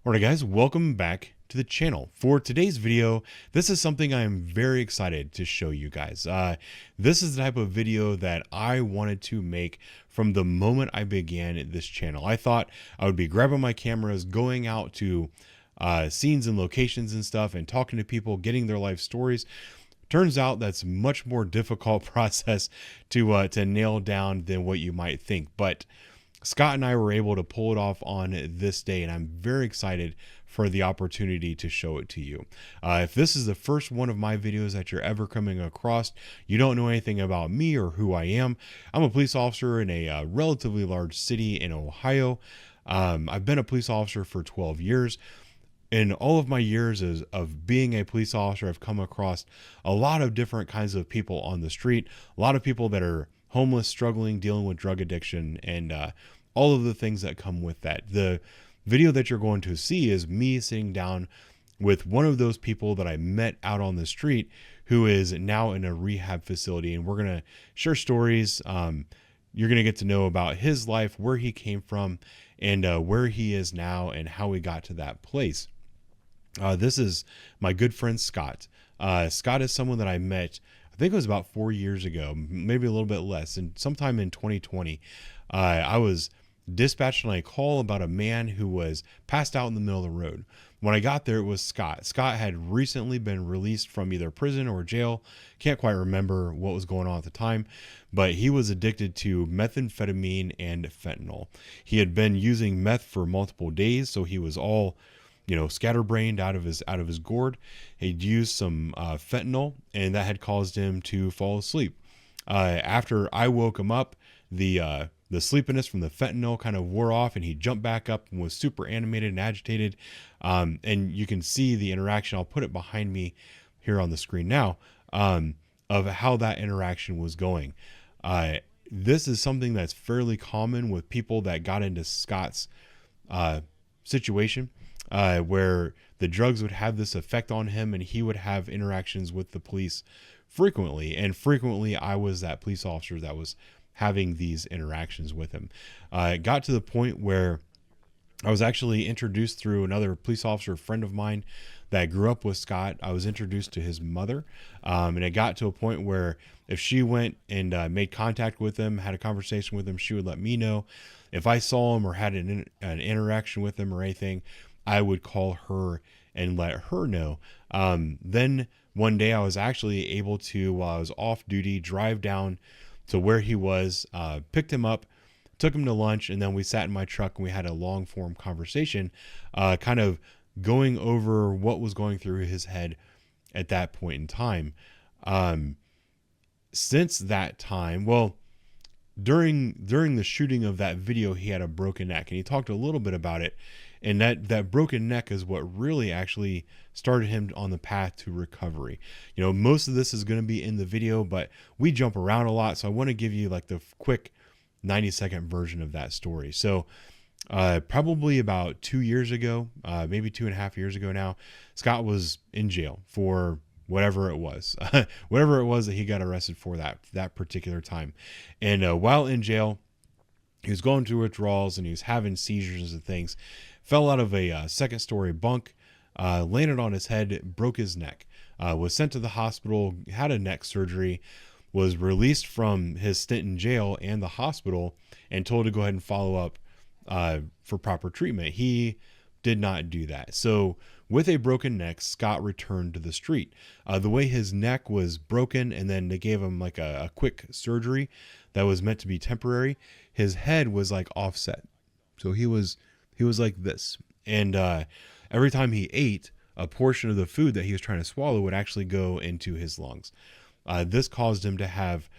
Alright guys, welcome back to the channel. For today's video, this is something I am very excited to show you guys. This is the type of video that I wanted to make from the moment I began this channel. I thought I would be grabbing my cameras, going out to scenes and locations and stuff and talking to people, getting their life stories. Turns out that's much more difficult process to nail down than what you might think. But Scott and I were able to pull it off on this day, and I'm very excited for the opportunity to show it to you. If this is the first one of my videos that you're ever coming across, you don't know anything about me or who I am. I'm a police officer in a relatively large city in Ohio. I've been a police officer for 12 years. In all of my years of being a police officer, I've come across a lot of different kinds of people on the street, a lot of people that are homeless, struggling, dealing with drug addiction, and all of the things that come with that. The video that you're going to see is me sitting down with one of those people that I met out on the street who is now in a rehab facility, and we're going to share stories. You're going to get to know about his life, where he came from, and where he is now, and how he got to that place. This is my good friend Scott. Scott is someone that I met, I think it was about 4 years ago, maybe a little bit less, and sometime in 2020. I was dispatched on a call about a man who was passed out in the middle of the road. When I got there, it was Scott. Scott had recently been released from either prison or jail. Can't quite remember what was going on at the time, but he was addicted to methamphetamine and fentanyl. He had been using meth for multiple days, so he was all, scatterbrained out of his gourd. He'd used some fentanyl, and that had caused him to fall asleep. After I woke him up, the sleepiness from the fentanyl kind of wore off, and he jumped back up and was super animated and agitated. And you can see the interaction. I'll put it behind me here on the screen now, of how that interaction was going. This is something that's fairly common with people that got into Scott's situation, where the drugs would have this effect on him, and he would have interactions with the police frequently. And frequently, I was that police officer that was having these interactions with him. It got to the point where I was actually introduced through another police officer friend of mine that grew up with Scott. I was introduced to his mother, and it got to a point where if she went and made contact with him, had a conversation with him, she would let me know. If I saw him or had an interaction with him or anything, I would call her and let her know. Then one day I was actually able to, while I was off duty, drive down to where he was, picked him up, took him to lunch, and then we sat in my truck and we had a long form conversation, kind of going over what was going through his head at that point in time. Since that time, well, during the shooting of that video, he had a broken neck, and he talked a little bit about it. And that broken neck is what really actually started him on the path to recovery. Most of this is going to be in the video, but we jump around a lot. So I want to give you like the quick 90-second version of that story. So probably about 2 years ago, maybe 2.5 years ago now, Scott was in jail for whatever it was, whatever it was that he got arrested for that particular time. And while in jail, he was going through withdrawals and he was having seizures and things. Fell out of a second-story bunk, landed on his head, broke his neck, was sent to the hospital, had a neck surgery, was released from his stint in jail and the hospital, and told to go ahead and follow up for proper treatment. He did not do that. So with a broken neck, Scott returned to the street. The way his neck was broken, and then they gave him like a quick surgery that was meant to be temporary, his head was like offset. So he was like this. And every time he ate, a portion of the food that he was trying to swallow would actually go into his lungs. This caused him to have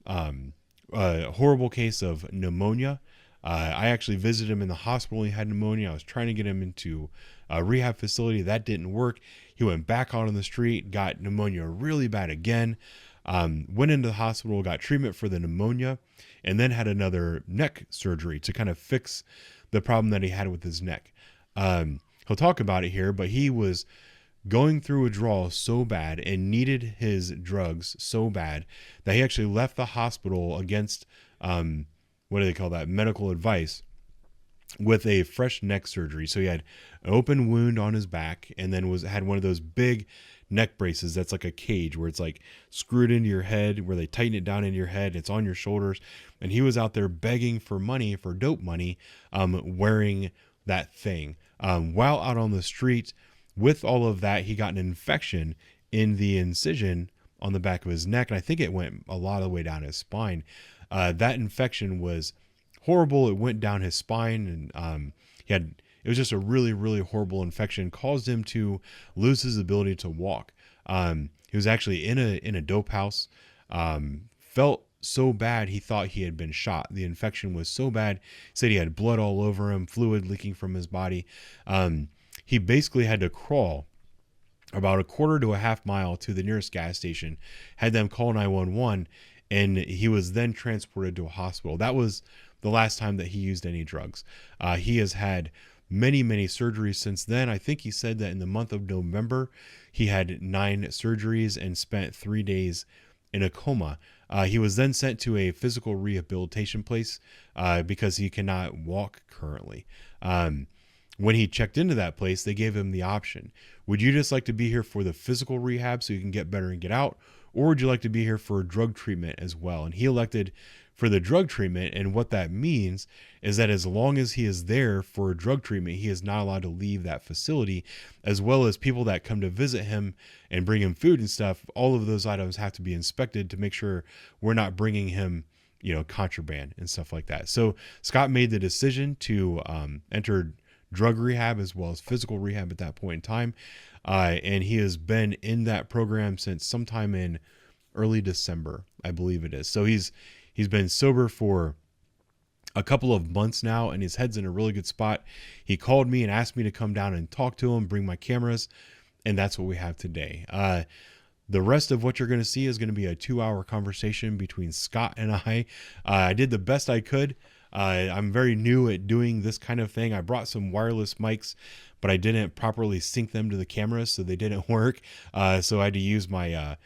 a horrible case of pneumonia. I actually visited him in the hospital. He had pneumonia. I was trying to get him into a rehab facility. That didn't work. He went back out on the street, got pneumonia really bad again, went into the hospital, got treatment for the pneumonia, and then had another neck surgery to kind of fix the problem that he had with his neck. He'll talk about it here, but he was going through withdrawal so bad and needed his drugs so bad that he actually left the hospital against, what do they call that, medical advice, with a fresh neck surgery. So he had an open wound on his back, and then had one of those big neck braces that's like a cage where it's like screwed into your head, where they tighten it down into your head. It's on your shoulders. And he was out there begging for money, for dope money, wearing that thing. While out on the street with all of that, he got an infection in the incision on the back of his neck. And I think it went a lot of the way down his spine. That infection was horrible. It went down his spine, and it was just a really, really horrible infection. Caused him to lose his ability to walk. He was actually in a dope house. Felt so bad he thought he had been shot. The infection was so bad. He said he had blood all over him, fluid leaking from his body. He basically had to crawl about a quarter to a half mile to the nearest gas station, had them call 911, and he was then transported to a hospital. That was the last time that he used any drugs. He has had many, many surgeries since then. I think he said that in the month of November, he had 9 surgeries and spent 3 days in a coma. He was then sent to a physical rehabilitation place because he cannot walk currently. When he checked into that place, they gave him the option. Would you just like to be here for the physical rehab so you can get better and get out? Or would you like to be here for drug treatment as well? And he elected for the drug treatment. And what that means is that as long as he is there for drug treatment, he is not allowed to leave that facility, as well as people that come to visit him and bring him food and stuff. All of those items have to be inspected to make sure we're not bringing him, contraband and stuff like that. So Scott made the decision to enter drug rehab as well as physical rehab at that point in time. And he has been in that program since sometime in early December, I believe it is. So he's been sober for a couple of months now, and his head's in a really good spot. He called me and asked me to come down and talk to him, bring my cameras, and that's what we have today. The rest of what you're going to see is going to be a 2-hour conversation between Scott and I. I did the best I could. I'm very new at doing this kind of thing. I brought some wireless mics, but I didn't properly sync them to the cameras, so they didn't work. So I had to use my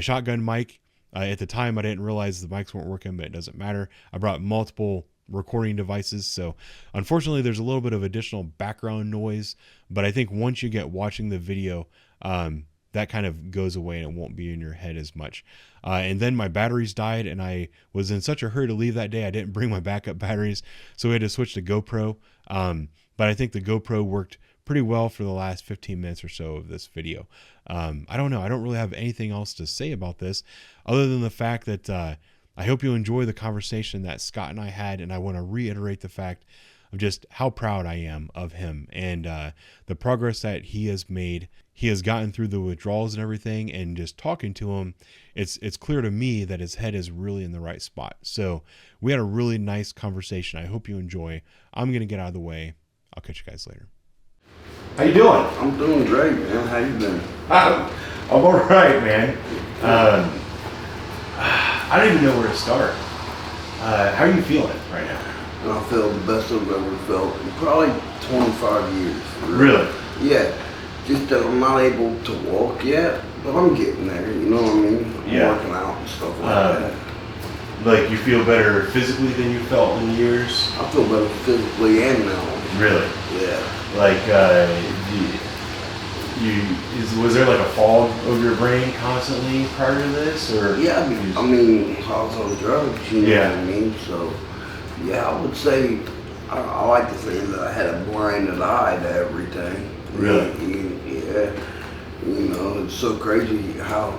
shotgun mic. At the time, I didn't realize the mics weren't working, but it doesn't matter. I brought multiple recording devices, so unfortunately, there's a little bit of additional background noise. But I think once you get watching the video, that kind of goes away and it won't be in your head as much. And then my batteries died, and I was in such a hurry to leave that day, I didn't bring my backup batteries, so we had to switch to GoPro. But I think the GoPro worked pretty well for the last 15 minutes or so of this video. I don't know. I don't really have anything else to say about this other than the fact that I hope you enjoy the conversation that Scott and I had, and I want to reiterate the fact of just how proud I am of him and the progress that he has made. He has gotten through the withdrawals and everything, and just talking to him, it's clear to me that his head is really in the right spot. So we had a really nice conversation. I hope you enjoy. I'm going to get out of the way. I'll catch you guys later. How you doing? I'm doing great, man. How you been? I'm all right, man. I don't even know where to start. How are you feeling right now? I feel the best I've ever felt in probably 25 years. Really? Yeah. Just that I'm not able to walk yet, but I'm getting there, you know what I mean? I'm working out and stuff like that. Like you feel better physically than you felt in years? I feel better physically and mentally. Really? Yeah. Like, was there like a fog over your brain constantly prior to this, or? Yeah, I mean, I was on drugs, you know what I mean? So, yeah, I would say, I like to say that I had a blinded eye to everything. Really? Yeah. You know, it's so crazy how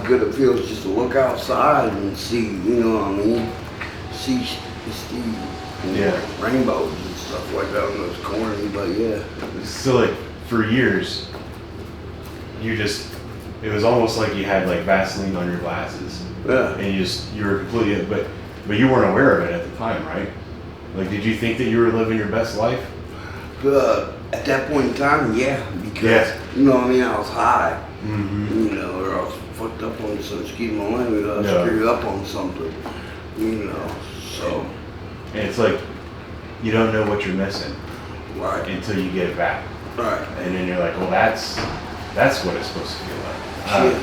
good it feels just to look outside and see, you know what I mean? See rainbows and stuff like that. I know it's corny, but yeah. So like for years, it was almost like you had like Vaseline on your glasses. Yeah. And you were completely, but you weren't aware of it at the time, right? Like, did you think that you were living your best life? At that point in time, yeah, because you know what I mean, I was high, you know, or I was fucked up on some, excuse my language, I was screwed up on something, you know, so. And it's like, you don't know what you're missing. Right. Until you get it back. Right. And then you're like, well, that's what it's supposed to feel like.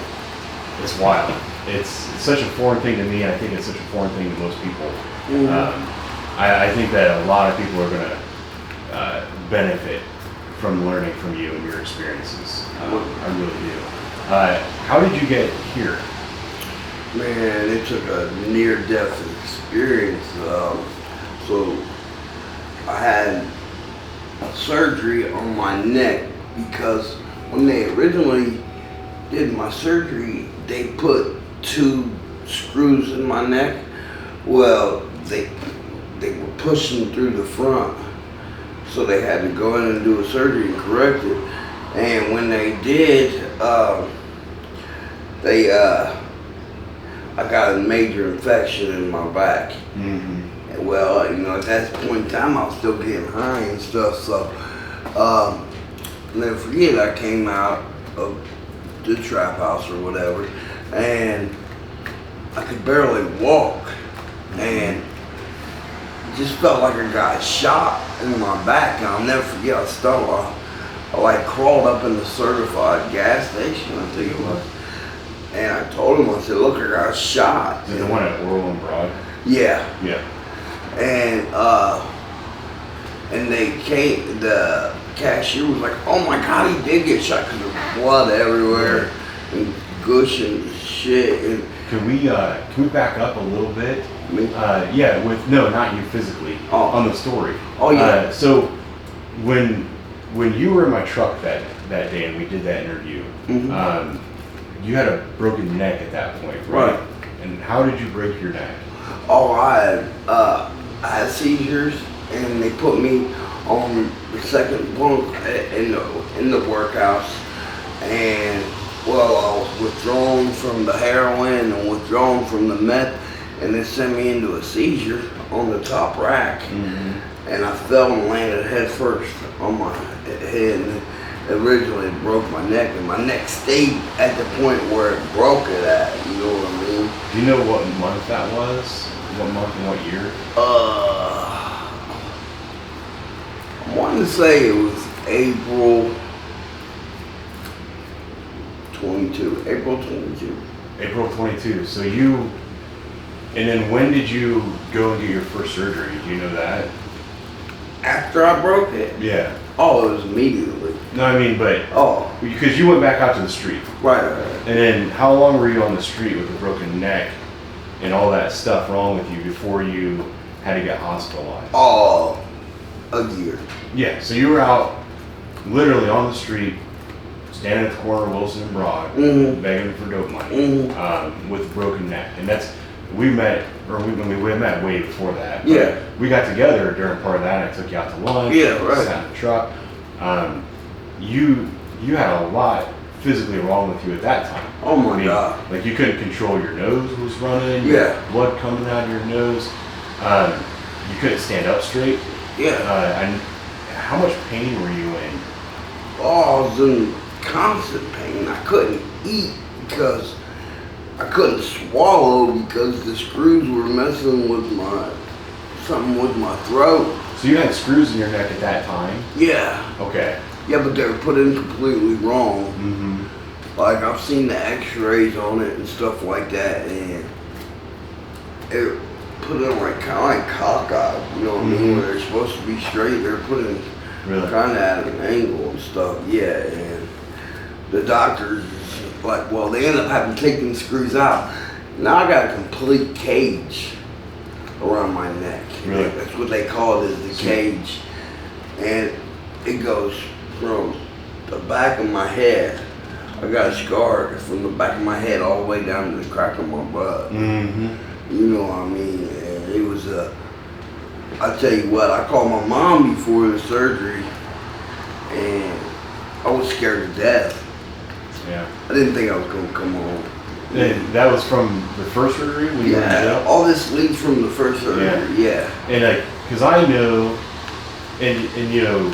It's wild. It's such a foreign thing to me. I think it's such a foreign thing to most people. I think that a lot of people are going to benefit from learning from you and your experiences. I really do. How did you get here? Man, it took a near-death experience. So I had surgery on my neck because when they originally did my surgery, they put 2 screws in my neck. Well, they were pushing through the front, so they had to go in and do a surgery and correct it. And when they did, I got a major infection in my back. Mm-hmm. Well, at that point in time, I was still getting high and stuff. So, never forget, I came out of the trap house or whatever, and I could barely walk, and it just felt like I got shot in my back. And I'll never forget, I like crawled up in the certified gas station, I think it was. And I told him, I said, look, I got shot. Is it the one at Oral and Broad? Yeah. Yeah. And they came, the cashier was like, oh my God, he did get shot, because there's blood everywhere and gush and shit. And Can we back up a little bit? Me? Yeah, no, not you physically, on the story. Oh, yeah. So when you were in my truck that day and we did that interview, mm-hmm. You had a broken neck at that point, right? And how did you break your neck? Oh, I had seizures, and they put me on the second bunk in the workhouse, and well, I was withdrawn from the heroin and withdrawn from the meth, and they sent me into a seizure on the top rack, mm-hmm. and I fell and landed head first on my head. And originally it broke my neck, and my neck stayed at the point where it broke it at, you know what I mean? Do you know what month that was? What month and what year? I want to say it was April 22. April 22. So and then when did you go and get your first surgery? Do you know that? After I broke it? Yeah. Oh, it was immediately. No, I mean, but because you went back out to the street, right? And then how long were you on the street with a broken neck and all that stuff wrong with you before you had to get hospitalized? Oh, a year. Yeah, so you were out literally on the street, standing at the corner of Wilson and Broad, mm-hmm. begging for dope money, mm-hmm. With a broken neck, and we met way before that. Yeah. We got together during part of that, and I took you out to lunch. Yeah, right. Sat in the truck. You had a lot physically wrong with you at that time. Oh my God. Like you couldn't control your nose was running. Yeah. Blood coming out of your nose. You couldn't stand up straight. Yeah. And how much pain were you in? Oh, I was in constant pain. I couldn't eat because I couldn't swallow because the screws were messing with something with my throat. So you had screws in your neck at that time? Yeah. Okay. Yeah, but they were put in completely wrong. Mm-hmm. Like I've seen the X-rays on it and stuff like that, and it put in like kind of like cockeyed. You know what mm-hmm. I mean? Where they're supposed to be straight, they're put in kind of at an angle and stuff. Yeah, and the doctors like, well, they end up having to take the screws out. Now I got a complete cage around my neck. Really? That's what they call it, is the cage. And it goes from the back of my head. I got a scar from the back of my head all the way down to the crack of my butt. Mm-hmm. You know what I mean? And it was I tell you what, I called my mom before the surgery, and I was scared to death. Yeah. I didn't think I was going to come home. And that was from the first surgery? When you were in jail? All this leads from the first surgery, yeah. And because I know, and you know,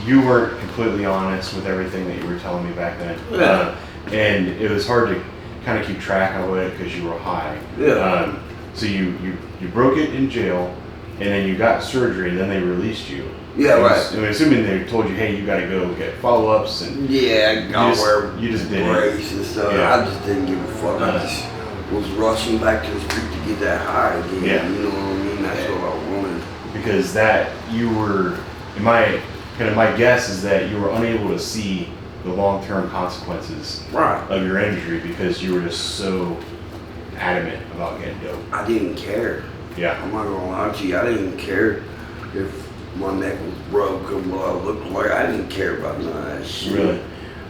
you weren't completely honest with everything that you were telling me back then. Yeah. And it was hard to kind of keep track of it because you were high. Yeah. So you broke it in jail, and then you got surgery, and then they released you. Yeah, right. I mean, assuming they told you, hey, you got to go get follow-ups, and yeah, you just did brace and stuff. Yeah. I just didn't give a fuck. I just was rushing back to the street to get that high again. Yeah. You know what I mean? that's what I wanted. Because that you were, my guess is that you were unable to see the long-term consequences of your injury because you were just so adamant about getting dope. I didn't care. Yeah. I'm not gonna lie to you. I didn't care if my neck was broke or what I looked like. I didn't care about none of that shit. Really?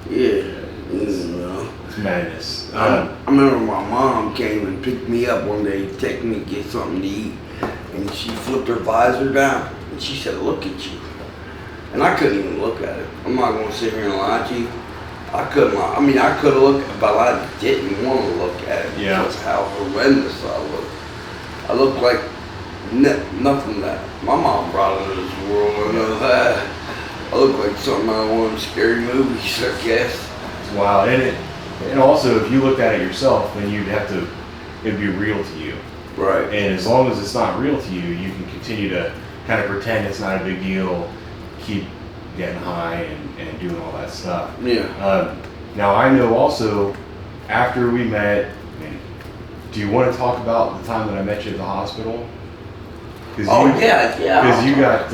Yeah. You know. It's madness. I remember my mom came and picked me up one day to take me to get something to eat. And she flipped her visor down and she said, "Look at you." And I couldn't even look at it. I'm not gonna sit here and lie to you. I couldn't. I mean, I could have looked, but I didn't want to look at it because how horrendous I looked. I looked like nothing that my mom brought into this world. I know that. I look like something out of one of them scary movies, I guess. It's wild. And also, if you looked at it yourself, then it'd be real to you. Right. And as long as it's not real to you, you can continue to kind of pretend it's not a big deal, keep getting high and doing all that stuff. Yeah. Now I know also, after we met, do you want to talk about the time that I met you at the hospital? Yeah. Because you got...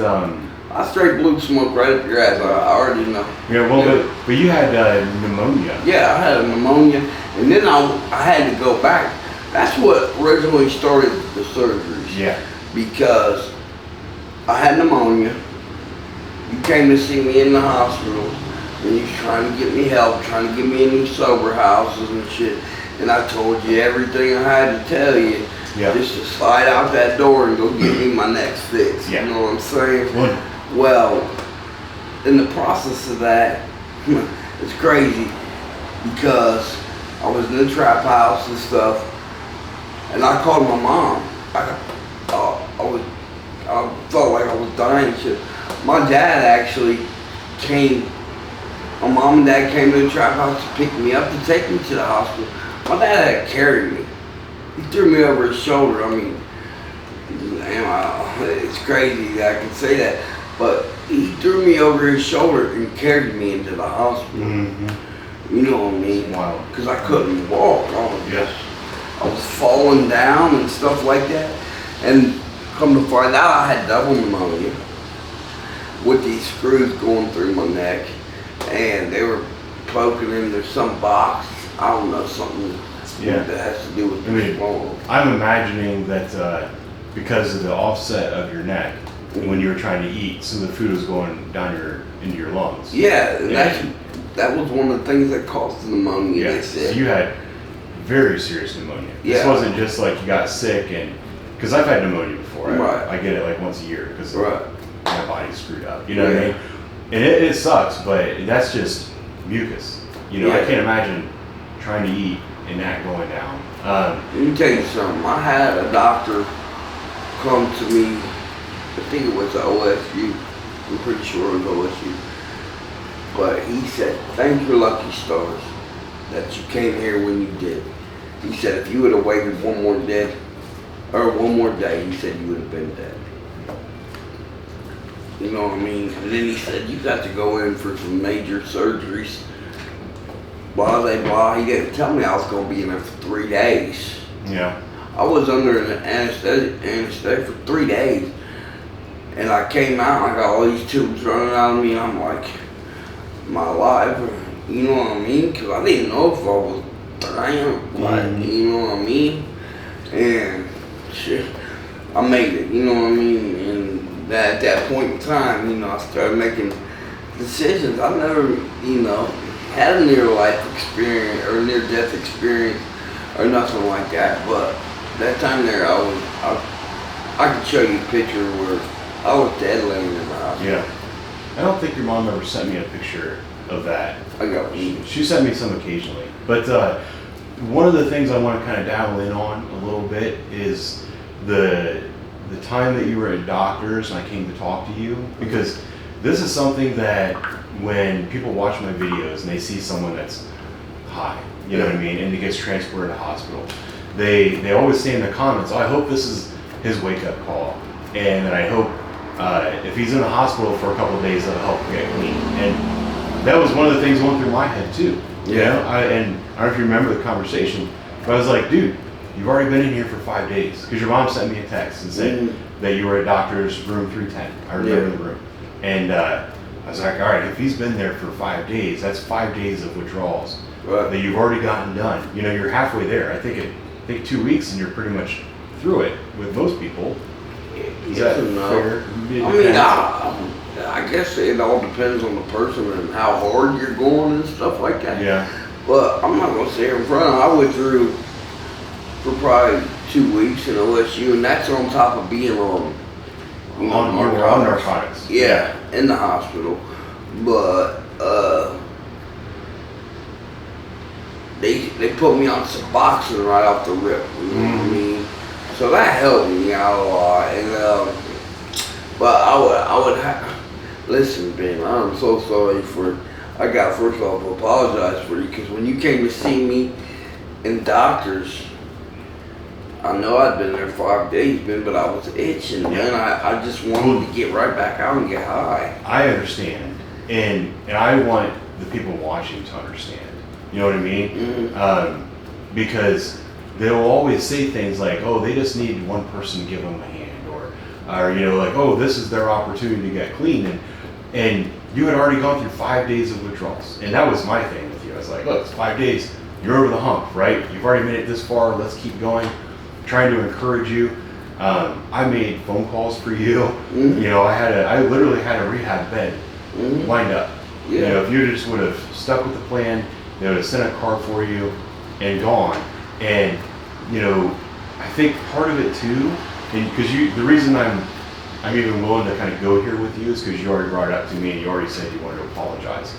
I straight blew smoke right up your ass. I already know. Yeah, well, but you had pneumonia. Yeah, I had pneumonia, and then I had to go back. That's what originally started the surgeries. Yeah. Because I had pneumonia. You came to see me in the hospital, and you was trying to get me help, trying to get me into sober houses and shit. And I told you everything I had to tell you. Yeah. Just to slide out that door and go get me my next fix. Yeah. You know what I'm saying? Well, in the process of that, it's crazy because I was in the trap house and stuff, and I called my mom. I felt like I was dying. Shit. My dad actually came. My mom and dad came to the trap house to pick me up to take me to the hospital. My dad had to carry me. He threw me over his shoulder. I mean, it's crazy that I can say that, but he threw me over his shoulder and carried me into the hospital. Mm-hmm. You know what I mean? Wow. Because I couldn't walk. I was falling down and stuff like that. And come to find out, I had double pneumonia with these screws going through my neck, and they were poking into some box. I don't know, something. Yeah. That has to do with the bone. I'm imagining that because of the offset of your neck, when you were trying to eat, some of the food was going down into your lungs. Yeah, and that was one of the things that caused the pneumonia. Yeah, so you had very serious pneumonia. Yeah. This wasn't just like you got sick because I've had pneumonia before. Right. I get it like once a year because my body's screwed up. You know what I mean? And it sucks, but that's just mucus. You know, I can't imagine trying to eat and that going down. Let me tell you something. I had a doctor come to me, I think it was OSU. I'm pretty sure it was OSU. But he said, "Thank your lucky stars that you came here when you did." He said, "If you would have waited one more day, he said you would have been dead." You know what I mean? And then he said, "You got to go in for some major surgeries." Blah, blah, blah. He didn't tell me I was going to be in there for 3 days. Yeah. I was under an anesthetic for 3 days. And I came out, I got all these tubes running out of me, and I'm like, am I alive? You know what I mean? Because I didn't know if I was dying, you know what I mean? And shit, I made it, you know what I mean? And at that point in time, you know, I started making decisions. I never, you know, had a near-life experience or near-death experience or nothing like that, but that time there, I could show you a picture where I was dead laying in the house. Yeah. I don't think your mom ever sent me a picture of that. I got one. She sent me some occasionally. But one of the things I want to kind of dabble in on a little bit is the time that you were at doctors and I came to talk to you, because this is something that when people watch my videos and they see someone that's high, you know what I mean, and he gets transported to hospital, they always say in the comments, "Oh, I hope this is his wake-up call, and that I hope if he's in the hospital for a couple of days, that'll help get clean." And that was one of the things going through my head too. You know? And I don't know if you remember the conversation, but I was like, dude, you've already been in here for 5 days. Because your mom sent me a text and said that you were at doctor's room 310. I remember the room. And I was like, all right, if he's been there for 5 days, that's 5 days of withdrawals that you've already gotten done. You know, you're halfway there. I think 2 weeks and you're pretty much through it with most people. Is that fair? I mean, I guess it all depends on the person and how hard you're going and stuff like that. Yeah. But I'm not gonna say in front. I went through for probably 2 weeks in OSU, and that's on top of being on, you know, on narcotics. Yeah, in the hospital. But they put me on Suboxone right off the rip. You know what I mean? So that helped me out a lot. And but I would listen, Ben. I'm so sorry for. I got first off to apologize for you because when you came to see me in doctors, I know I'd been there 5 days, Ben, but I was itching, man. I just wanted to get right back out and get high. I understand, and I want the people watching to understand. You know what I mean? Because they'll always say things like, "Oh, they just need one person to give them a hand," or you know, like, "Oh, this is their opportunity to get clean," and you had already gone through 5 days of withdrawals, and that was my thing with you. I was like, "Look, it's 5 days. You're over the hump, right? You've already made it this far. Let's keep going." Trying to encourage you. I made phone calls for you. You know, I literally had a rehab bed lined up. You know, if you just would have stuck with the plan, they would have sent a car for you and gone. And you know, I think part of it too, and because the reason I'm even willing to kind of go here with you is because you already brought it up to me and you already said you wanted to apologize.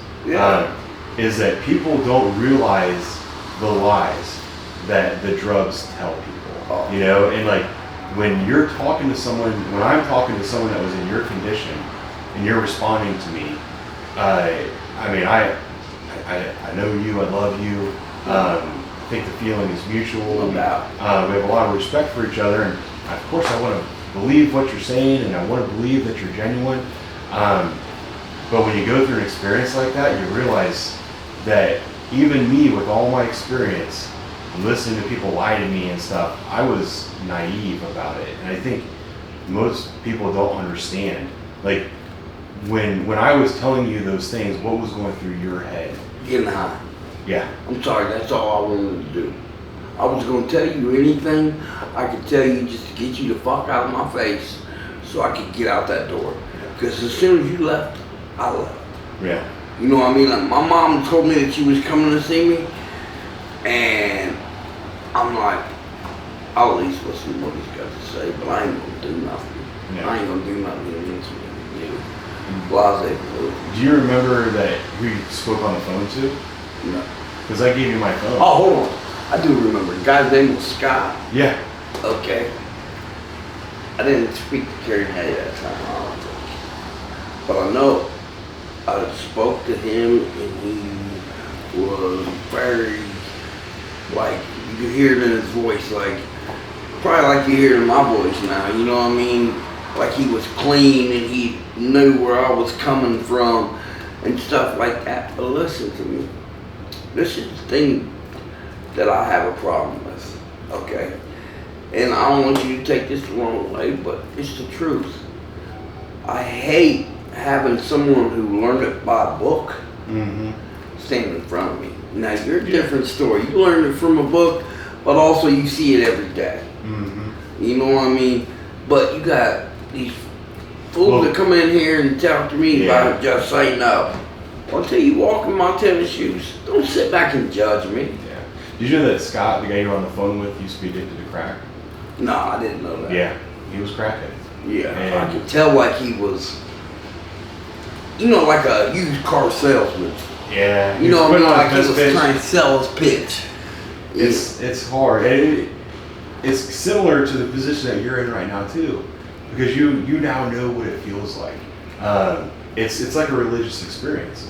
Is that people don't realize the lies that the drugs tell people. You know, and like when you're talking to someone, when I'm talking to someone that was in your condition, and you're responding to me, I mean, I know you, I love you. I think the feeling is mutual. No doubt. We have a lot of respect for each other, and of course, I want to believe what you're saying, and I want to believe that you're genuine. But when you go through an experience like that, you realize that even me, with all my experience, listening to people lie to me and stuff, I was naive about it. And I think most people don't understand. Like, when I was telling you those things, what was going through your head? Getting high. Yeah. I'm sorry, that's all I wanted to do. I was going to tell you anything I could tell you just to get you the fuck out of my face so I could get out that door. Because as soon as you left, I left. Yeah. You know what I mean? Like, my mom told me that she was coming to see me, and I'm like, I'll at least listen to what he's got to say, but I ain't going to do nothing. Yeah. I ain't going to do nothing against him. Blase. Do you remember that who you spoke on the phone to? No. Because I gave you my phone. Oh, hold on. I do remember. The guy's name was Scott. Yeah. Okay. I didn't speak to Carrie Hay that time, I don't think. But I know I spoke to him and he was very, like, you could hear it in his voice, like, probably like you hear it in my voice now, you know what I mean? Like he was clean and he knew where I was coming from and stuff like that. But listen to me. This is the thing that I have a problem with, okay? And I don't want you to take this the wrong way, but it's the truth. I hate having someone who learned it by a book stand in front of me. Now, you're a different story. You learned it from a book, but also you see it every day. You know what I mean? But you got these fools that come in here and talk to me about just saying no. Until you walk in my tennis shoes, don't sit back and judge me. Yeah. Did you know that Scott, the guy you were on the phone with, used to be addicted to crack? No, I didn't know that. Yeah, he was crackhead. Yeah, and I could tell like he was, you know, like a used car salesman. Yeah. You know what I mean? Like he was trying to sell his pitch. It's hard. It's similar to the position that you're in right now too, because you now know what it feels like. It's like a religious experience.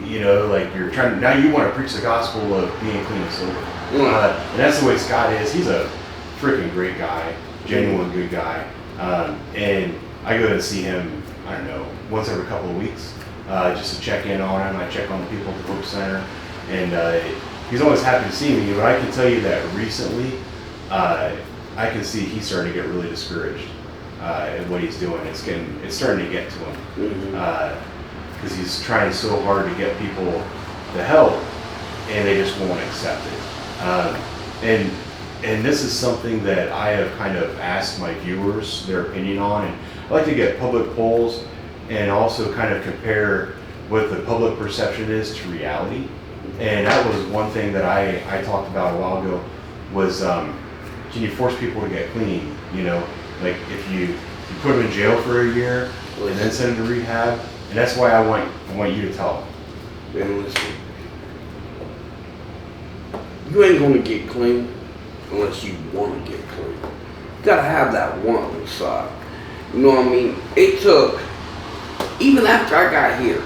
You know, like you're trying to, now you want to preach the gospel of being clean and sober. And that's the way Scott is. He's a freaking great guy, genuine good guy. And I go to see him, I don't know, once every couple of weeks, just to check in on him. I check on the people at the Hope Center, and he's always happy to see me. But I can tell you that recently, I can see he's starting to get really discouraged in what he's doing. It's starting to get to him because he's trying so hard to get people the help, and they just won't accept it. And this is something that I have kind of asked my viewers their opinion on, and I like to get public polls and also kind of compare what the public perception is to reality. And that was one thing that I talked about a while ago was can you force people to get clean? You know, like if you put them in jail for a year and then send them to rehab, and that's why I want you to tell them. Man, listen. You ain't gonna get clean unless you want to get clean. You gotta have that want inside. You know what I mean? It took, even after I got here,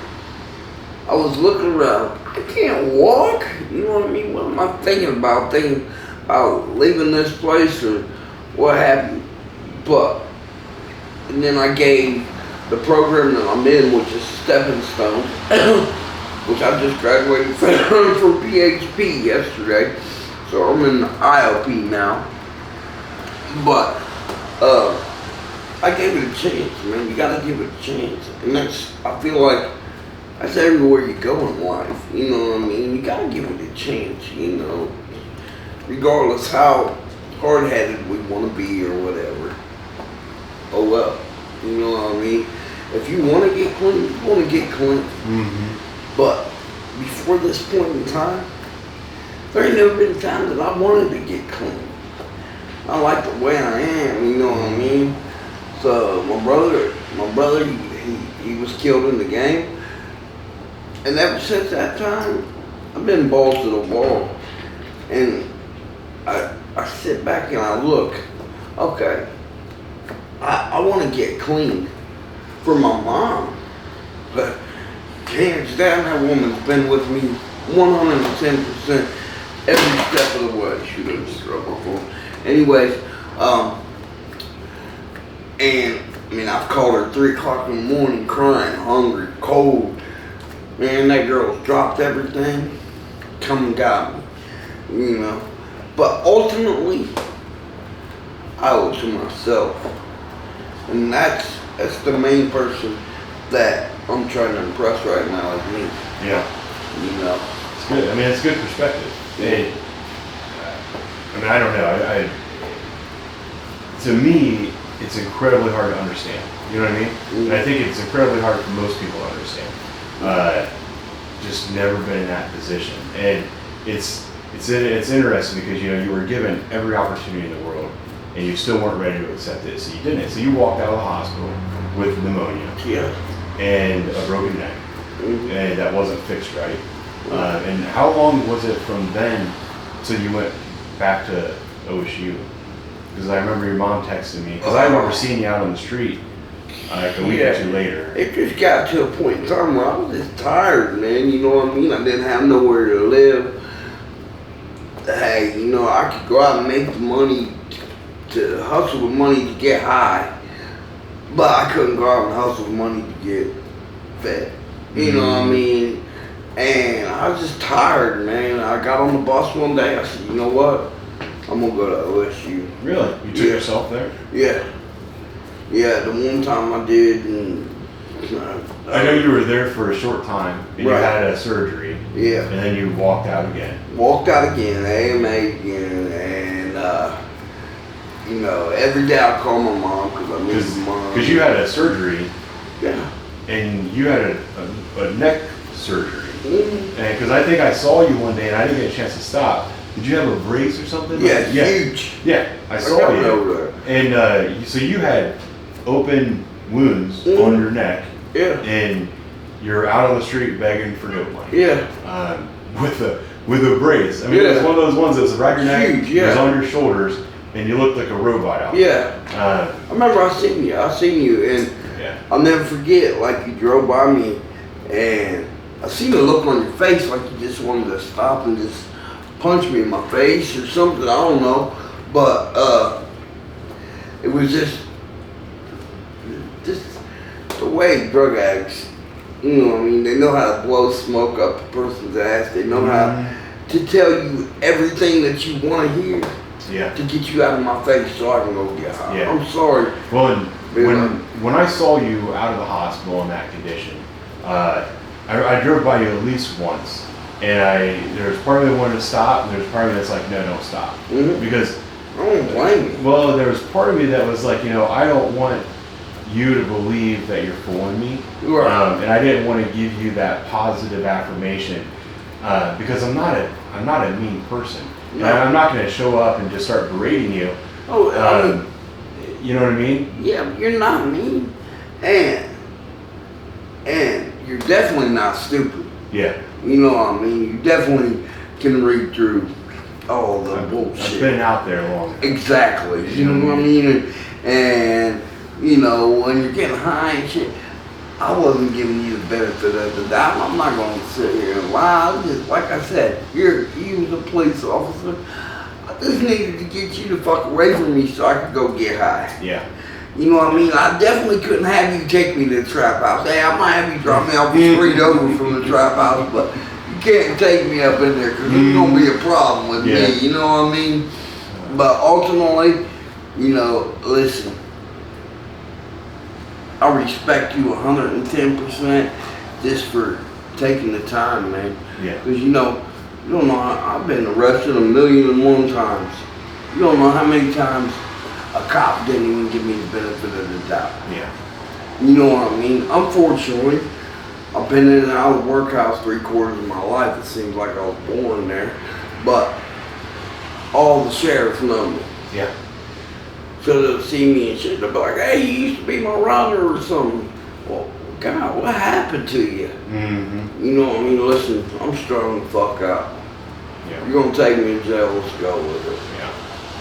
I was looking around. I can't walk. You know what I mean? What am I thinking about? Thinking about leaving this place or what have you. But, and then I gave the program that I'm in, which is Stepping Stone, which I just graduated from PHP yesterday. So I'm in IOP now. But I gave it a chance, man. You gotta give it a chance. And that's, I feel like that's everywhere you go in life. You know what I mean? You gotta give it a chance, you know. Regardless how hard-headed we wanna be or whatever. Oh well. You know what I mean? If you wanna get clean, you wanna get clean. Mm-hmm. But before this point in time, there ain't never been a time that I wanted to get clean. I like the way I am, you know what I mean? So my brother, he was killed in the game. And ever since that time, I've been balls to the wall. And I sit back and I look, okay, I want to get clean for my mom. But hands down, that woman's been with me 110% every step of the way. She didn't struggle for. Anyways, and I mean, I've called her 3 o'clock in the morning crying, hungry, cold. Man, that girl's dropped everything, come and got me, you know. But ultimately, I owe it to myself. And that's the main person that I'm trying to impress right now is me. Yeah. You know. It's good. I mean, it's good perspective. I mean, I don't know. To me, it's incredibly hard to understand. You know what I mean? Mm-hmm. And I think it's incredibly hard for most people to understand. Just never been in that position, and it's interesting because you were given every opportunity in the world, and you still weren't ready to accept it. So you didn't. So you walked out of the hospital with pneumonia, and a broken neck, and that wasn't fixed right. And how long was it from then till you went back to OSU? Because I remember your mom texted me, because I remember seeing you out on the street like a week or two later. It just got to a point in time where I was just tired, man. You know what I mean? I didn't have nowhere to live. Hey, you know, I could go out and make the money, to hustle with money to get high, but I couldn't go out and hustle with money to get fed. You know what I mean? And I was just tired, man. I got on the bus one day. I said, you know what? I'm gonna go to OSU. Really? You took yourself there? Yeah. Yeah, the one time I did. And, I know you were there for a short time, and you had a surgery. Yeah. And then you walked out again. Walked out again, AMA again, and you know, every day I call my mom because I miss my mom. Because you had a surgery. Yeah. And you had a neck surgery. Mm-hmm. And because I think I saw you one day, and I didn't get a chance to stop. Did you have a brace or something? Yeah, huge. Yeah, I saw you. Over there. And so you had open wounds on your neck. Yeah. And you're out on the street begging for dope money. Yeah. With a brace. I mean, it was one of those ones that was around your neck, huge, it was on your shoulders, and you looked like a robot out there. Yeah. I remember I seen you, and I'll never forget, like, you drove by me, and I seen the look on your face like you just wanted to stop and just punch me in my face or something, I don't know. But it was just the way drug addicts, you know what I mean, they know how to blow smoke up a person's ass. They know how to tell you everything that you want to hear to get you out of my face so I can go get high. I'm sorry. Well, and when I saw you out of the hospital in that condition, I drove by you at least once, and there's part of me that wanted to stop, and there's part of me that's like, no, don't stop, because I don't blame you. Well, there was part of me that was like, I don't want you to believe that you're fooling me, right. And I didn't want to give you that positive affirmation because I'm not a mean person. No. I'm not going to show up and just start berating you. Oh, you know what I mean? Yeah, but you're not mean, and you're definitely not stupid. Yeah. You know what I mean? You definitely can read through all the bullshit. I've been out there long. Exactly. You know what I mean? And when you're getting high and shit, I wasn't giving you the benefit of the doubt. I'm not going to sit here and lie. Like I said, you was a police officer. I just needed to get you the fuck away from me so I could go get high. Yeah. You know what I mean? I definitely couldn't have you take me to the trap house. Hey, I might have you drop me off the street over from the trap house, but you can't take me up in there because there's going to be a problem with me. You know what I mean? But ultimately, listen, I respect you 110% just for taking the time, man. Yeah. Because you don't know, I've been arrested 1,000,001 times. You don't know how many times a cop didn't even give me the benefit of the doubt. Yeah. You know what I mean? Unfortunately, I've been in and out of the workhouse 3/4 of my life. It seems like I was born there. But all the sheriffs know me. Yeah. So they'll see me and shit. They'll be like, hey, you used to be my runner or something. Well, God, what happened to you? You know what I mean? Listen, I'm strung the fuck out. Yeah. You're going to take me to jail. Let's go with it. Yeah.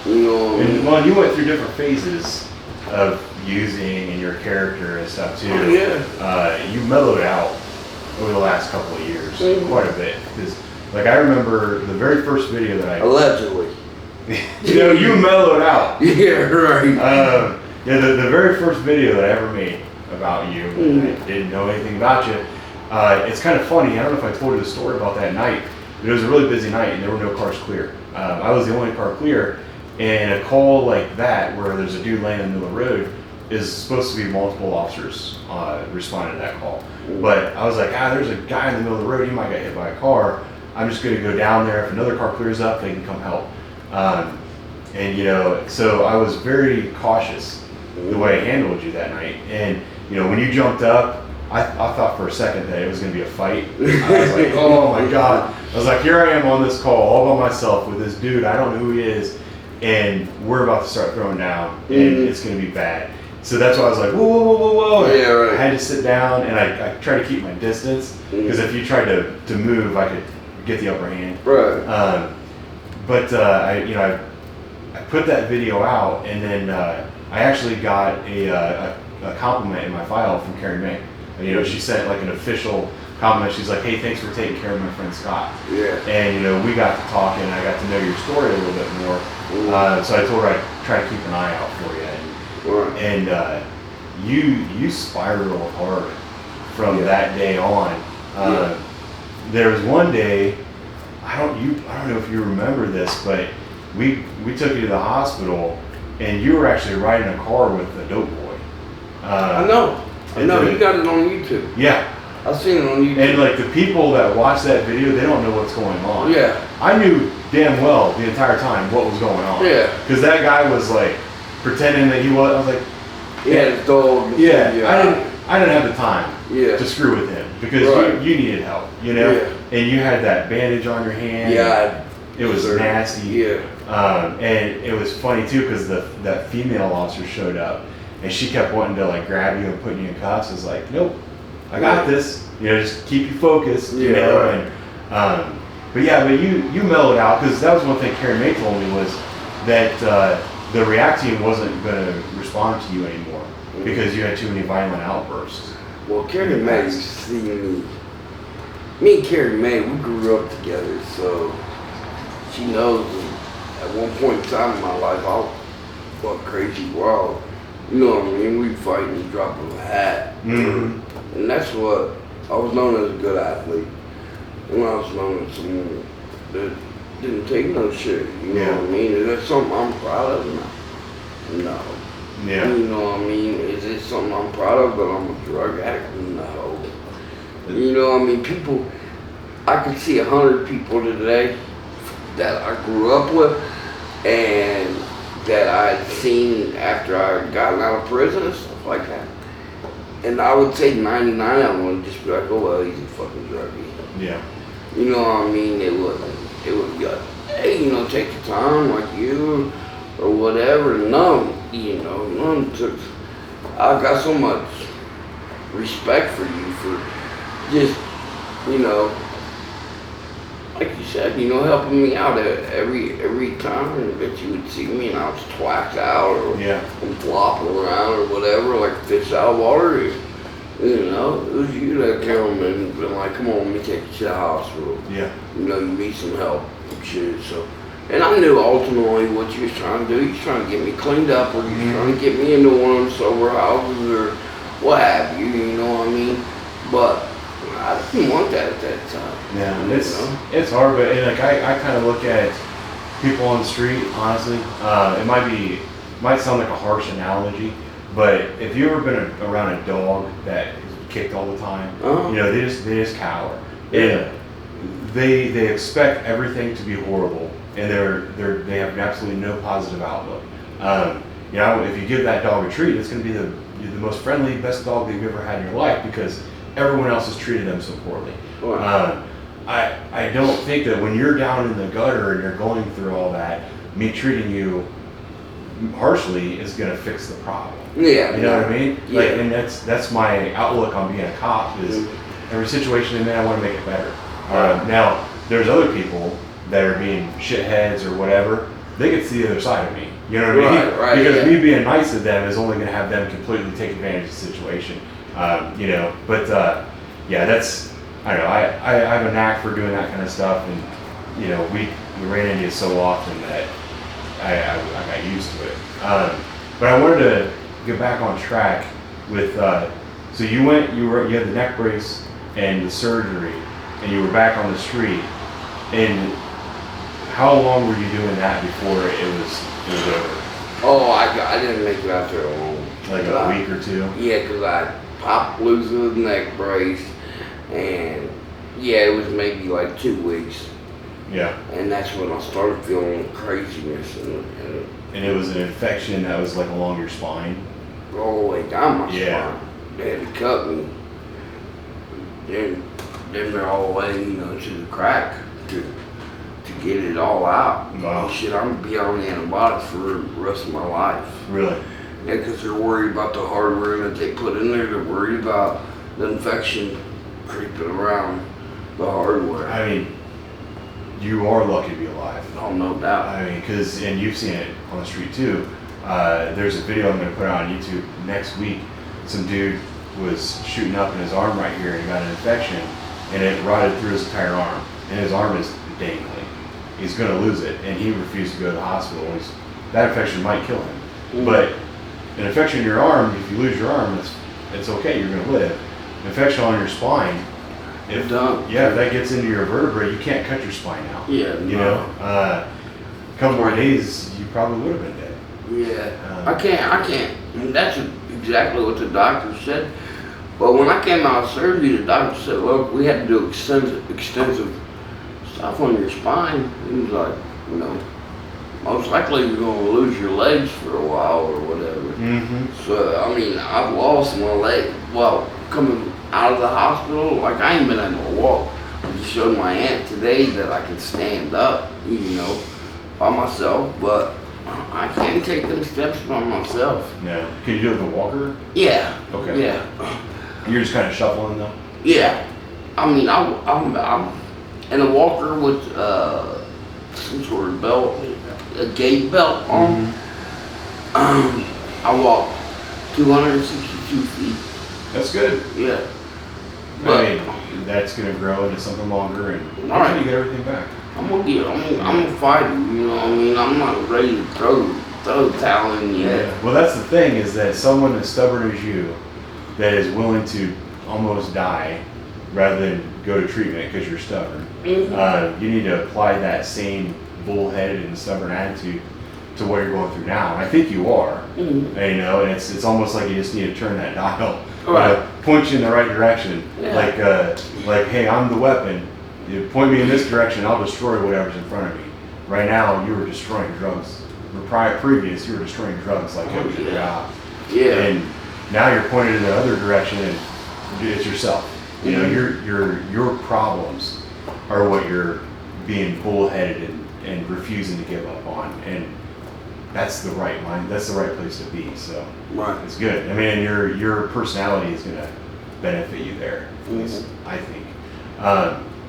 You know what I mean? Well, you went through different phases of using and your character and stuff too. Oh, yeah. You mellowed out over the last couple of years quite a bit. Because, like, I remember the very first video that I... Allegedly. You mellowed out. Yeah, right. The very first video that I ever made about you, and I didn't know anything about you, it's kind of funny. I don't know if I told you the story about that night, but it was a really busy night and there were no cars clear. I was the only car clear, and a call like that, where there's a dude laying in the middle of the road, is supposed to be multiple officers responding to that call. But I was like, there's a guy in the middle of the road, he might get hit by a car. I'm just going to go down there. If another car clears up, they can come help. So I was very cautious the way I handled you that night. And, when you jumped up, I thought for a second that it was going to be a fight. I was like, oh my God. I was like, here I am on this call all by myself with this dude. I don't know who he is. And we're about to start throwing down and it's going to be bad. So that's why I was like, whoa. Yeah, right. I had to sit down and I tried to keep my distance because if you tried to move, I could get the upper hand. Right. I put that video out, and then I actually got a compliment in my file from Carrie May. She sent like an official compliment. She's like, "Hey, thanks for taking care of my friend Scott." Yeah. And we got to talking, and I got to know your story a little bit more. So I told her I'd try to keep an eye out for you. And you spiraled hard from that day on. There was one day, I don't know if you remember this, but we took you to the hospital, and you were actually riding a car with a dope boy. I know. You got it on YouTube. Yeah. I've seen it on YouTube. And like the people that watch that video, they don't know what's going on. Yeah. I knew damn well the entire time what was going on. Yeah. Because that guy was like pretending that he was. I was like, his dog. Yeah. I didn't have the time to screw with him because you needed help, Yeah. And you had that bandage on your hand. Yeah. It was nasty. Yeah. And it was funny too because that female officer showed up and she kept wanting to like grab you and put you in cuffs. I was like, nope, I got this. Just keep you focused. Yeah. And but you mellowed out because that was one thing Carrie May told me was that the react team wasn't going to respond to you anymore because you had too many violent outbursts. Well, Carrie May, me and Carrie May, we grew up together, so she knows that at one point in time in my life, I was fuck crazy wild. You know what I mean? We'd fight and drop a hat. And that's what, I was known as a good athlete. And I was known as someone that didn't take no shit. You know what I mean? Is that something I'm proud of? No. Yeah. You know what I mean? Is it something I'm proud of that I'm a drug addict? No. You know what I mean? People, I could see 100 people today that I grew up with and that I'd seen after I gotten out of prison and stuff like that. And I would say 99 of them would just be like, oh, well, he's a fucking druggie. Yeah. You know what I mean? It would be like, hey, you know, take your time like you or whatever. None took. I got so much respect for you for just, you know, like you said, you know, helping me out every time that you would see me and I was twacked out or I'm flopping around or whatever, like a fish out of water. You know, it was you that came and been like, come on, let me take you to the hospital. Yeah. You know, you need some help and shit. So, and I knew ultimately what you was trying to do. You was trying to get me cleaned up, or you was trying to get me into one of them sober houses, or what have you. You know what I mean? But I didn't want that at that time. Yeah, it's hard, but like I kind of look at people on the street. Honestly, it might sound like a harsh analogy, but if you've ever been around a dog that is kicked all the time, you know, they just cower, and they expect everything to be horrible, and they have absolutely no positive outlook. You know, if you give that dog a treat, it's going to be the most friendly, best dog that you've ever had in your life because everyone else has treated them so poorly. I don't think that when you're down in the gutter and you're going through all that, me treating you harshly is going to fix the problem. Yeah. You know what I mean? Yeah. Like, and that's my outlook on being a cop is every situation in there, I want to make it better. Now, there's other people that are being shitheads or whatever. They get to see the other side of me. You know what I mean? Right, because me being nice to them is only going to have them completely take advantage of the situation. You know, but yeah, that's, I don't know, I have a knack for doing that kind of stuff, and you know, we ran into it so often that I got used to it. But I wanted to get back on track with, so you had the neck brace and the surgery, and you were back on the street, and how long were you doing that before it was over? Oh, I didn't make it out there long. Like a week or two? Yeah, because I popped loose of the neck brace, and yeah, it was maybe like 2 weeks. Yeah. And that's when I started feeling craziness. And it was an infection that was like along your spine? All the way down my spine. They had to cut me. Then they're all the way, you know, to the crack to get it all out. Wow. Shit, I'm gonna be on antibiotics for the rest of my life. Really? Yeah, because they're worried about the hardware that they put in there. They're worried about the infection creeping around the hardware. I mean, you are lucky to be alive. Oh, no doubt. I mean, and you've seen it on the street too. There's a video I'm going to put out on YouTube next week. Some dude was shooting up in his arm right here and he got an infection and it rotted through his entire arm. And his arm is dangling. He's going to lose it and he refused to go to the hospital. That infection might kill him. But an infection in your arm, if you lose your arm, it's okay, you're going to live. An infection on your spine, if that gets into your vertebrae, you can't cut your spine out. Yeah, you know, a couple more days, you probably would have been dead. Yeah, I can't. And that's exactly what the doctor said. But when I came out of surgery, the doctor said, "Look, we had to do extensive stuff on your spine." He was like, you know, most likely you're going to lose your legs for a while or whatever. So, I mean, I've lost my leg. Well, coming out of the hospital, like I ain't been able to walk. I just showed my aunt today that I can stand up, you know, by myself, but I can't take them steps by myself. Yeah. Can you do it with a walker? Yeah. Okay. Yeah. You're just kind of shuffling though? Yeah. I mean, I'm in a walker with some sort of belt, a gait belt on. I walk 262 feet. That's good. Yeah. I mean, that's going to grow into something longer and you get everything back. I'm gonna fight him, you know what I mean? I'm not ready to throw the towel in yet. Yeah. Well, that's the thing is that someone as stubborn as you that is willing to almost die rather than go to treatment because you're stubborn. Mm-hmm. You need to apply that same bullheaded and stubborn attitude to what you're going through now. And I think you are. Mm-hmm. And, you know, and it's almost like you just need to turn that dial, Right. Point you in the right direction. Yeah. Like, hey, I'm the weapon. You point me in this direction, I'll destroy whatever's in front of me. Right now, you were destroying drugs. Previous, you were destroying drugs like it was your job. Yeah. And now you're pointed in the other direction, and it's yourself. You know, your problems are what you're being bullheaded and refusing to give up on, and that's the right mind. That's the right place to be. So Right. it's good. I mean, your personality is going to benefit you there. At least I think.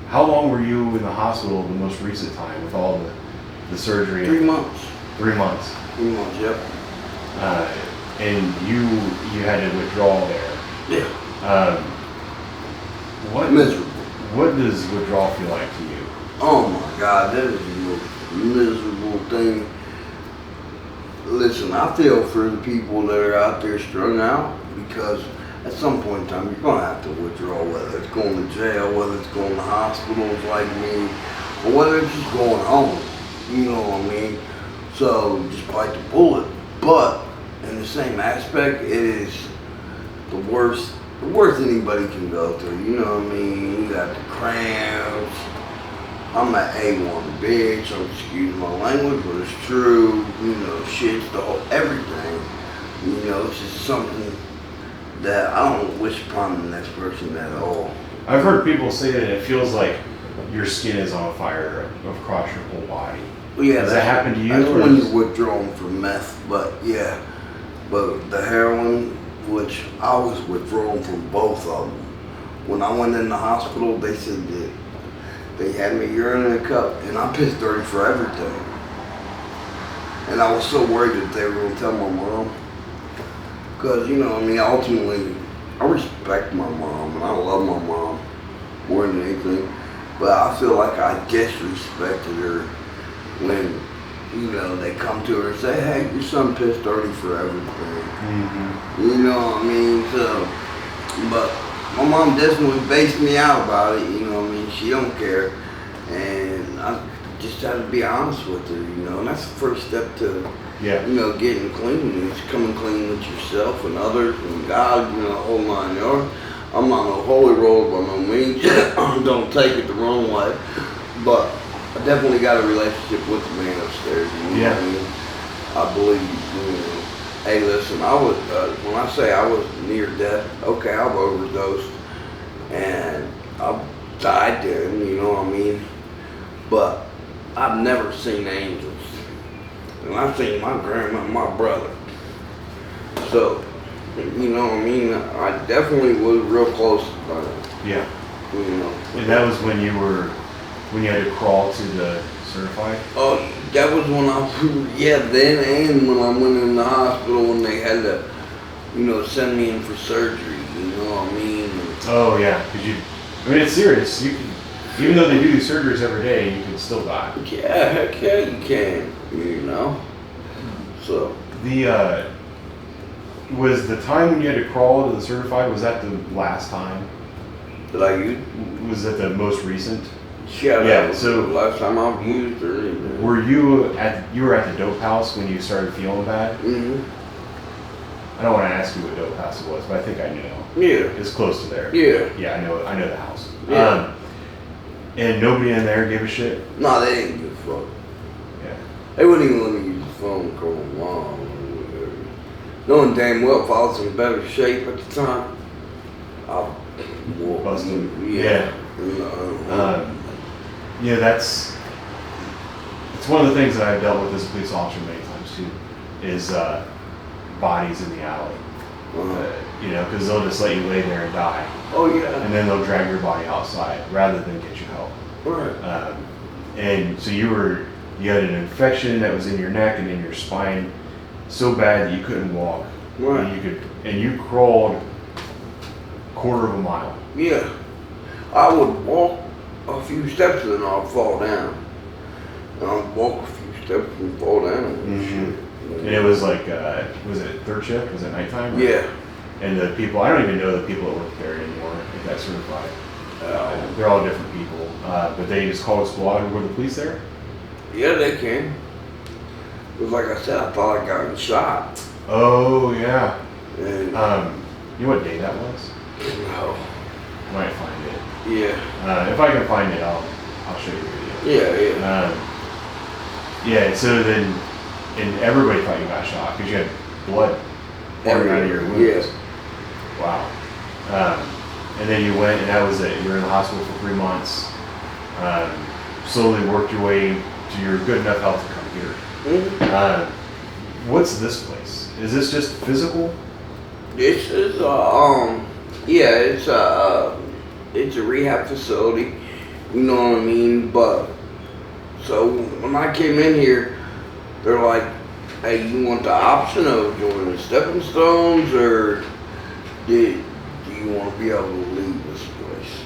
How long were you in the hospital the most recent time with all the surgery? 3 months. 3 months. 3 months. Yep. And you had to withdraw there. Yeah. What Miserable. What does withdrawal feel like to you? Oh my God, that is the most miserable thing. Listen, I feel for the people that are out there strung out, because at some point in time you're gonna have to withdraw, whether it's going to jail, whether it's going to hospitals like me, or whether it's just going home. You know what I mean? So just bite the bullet. But in the same aspect, it is the worst anybody can go through. You know what I mean? You got the cramps. I'm an A1 bitch, so excuse my language, but it's true. You know, shit's the whole everything. You know, it's just something that I don't wish upon the next person at all. I've heard people say that it feels like your skin is on fire across your whole body. Well, yeah, Does that happen to you? That's or when is- you're withdrawing from meth, but yeah. But the heroin, which I was withdrawing from both of them. When I went in the hospital, they said that they had me urine in a cup, and I pissed dirty for everything. And I was so worried that they were going to tell my mom. Because, you know, I mean, ultimately, I respect my mom, and I love my mom more than anything. But I feel like I disrespected her when, you know, they come to her and say, hey, your son pissed dirty for everything. Mm-hmm. You know what I mean? So, but my mom definitely based me out about it, you know what I mean? She don't care. And I just had to be honest with her, you know, and that's the first step to, you know, getting clean. Is coming clean with yourself and others and God, you know, whole 9 yards. I'm not no holy roller by no means. Don't take it the wrong way. But I definitely got a relationship with the man upstairs, you know what I mean? I believe, you know. Hey, listen, I was, when I say I was near death, okay, I've overdosed and I've died there, you know what I mean? But I've never seen angels. And I've seen my grandma, my brother. So, you know what I mean? I definitely was real close to dying. Yeah. You know. And that was when you had to crawl to the certified? Oh, that was when then and when I went in the hospital when they had to, you know, send me in for surgery, you know what I mean? Oh yeah, because I mean it's serious. You can, even though they do these surgeries every day, you can still die. Yeah, heck yeah, you can, you know? So. Was the time when you had to crawl to the certified, was that the last time? Did I use? Was that the most recent? Yeah, so the last time I've used or anything. Were you at the dope house when you started feeling bad? Mm-hmm. I don't want to ask you what dope house it was, but I think I know. Yeah. It's close to there. Yeah. Yeah, I know the house. Yeah. And nobody in there gave a shit? No, they didn't give a fuck. Yeah. They wouldn't even let me use the phone call my mom. Knowing damn well if I was in better shape at the time, I'll Bust them. Yeah. Yeah, that's one of the things that I've dealt with as a police officer many times too, is bodies in the alley. You know, because they'll just let you lay there and die. Oh yeah. And then they'll drag your body outside rather than get you help. Right. And so you had an infection that was in your neck and in your spine so bad that you couldn't walk. Right. And you crawled a quarter of a mile. Yeah. I would walk a few steps and then I'd fall down. And I'd walk a few steps and fall down. Mm-hmm. And it was like, was it third shift? Was it nighttime? Yeah. And the people, I don't even know the people that work there anymore, if that's certified. They're all different people, but they just called a squad. Were the police there? Yeah, they can. Because like I said, I thought I got shot. Oh yeah. And You know what day that was? no. I might find it. Yeah. If I can find it, I'll show you the video. Yeah. Yeah. So then, and everybody thought you got shot because you had blood pouring out of your wounds. Yeah. Wow. And then you went, and that was it. You were in the hospital for 3 months. Slowly worked your way to your good enough health to come here. Mm-hmm. What's this place? Is this just physical? This is it's a rehab facility. You know what I mean? But so when I came in here, they're like, "Hey, you want the option of joining the Stepping Stones, or do you want to be able to leave this place?"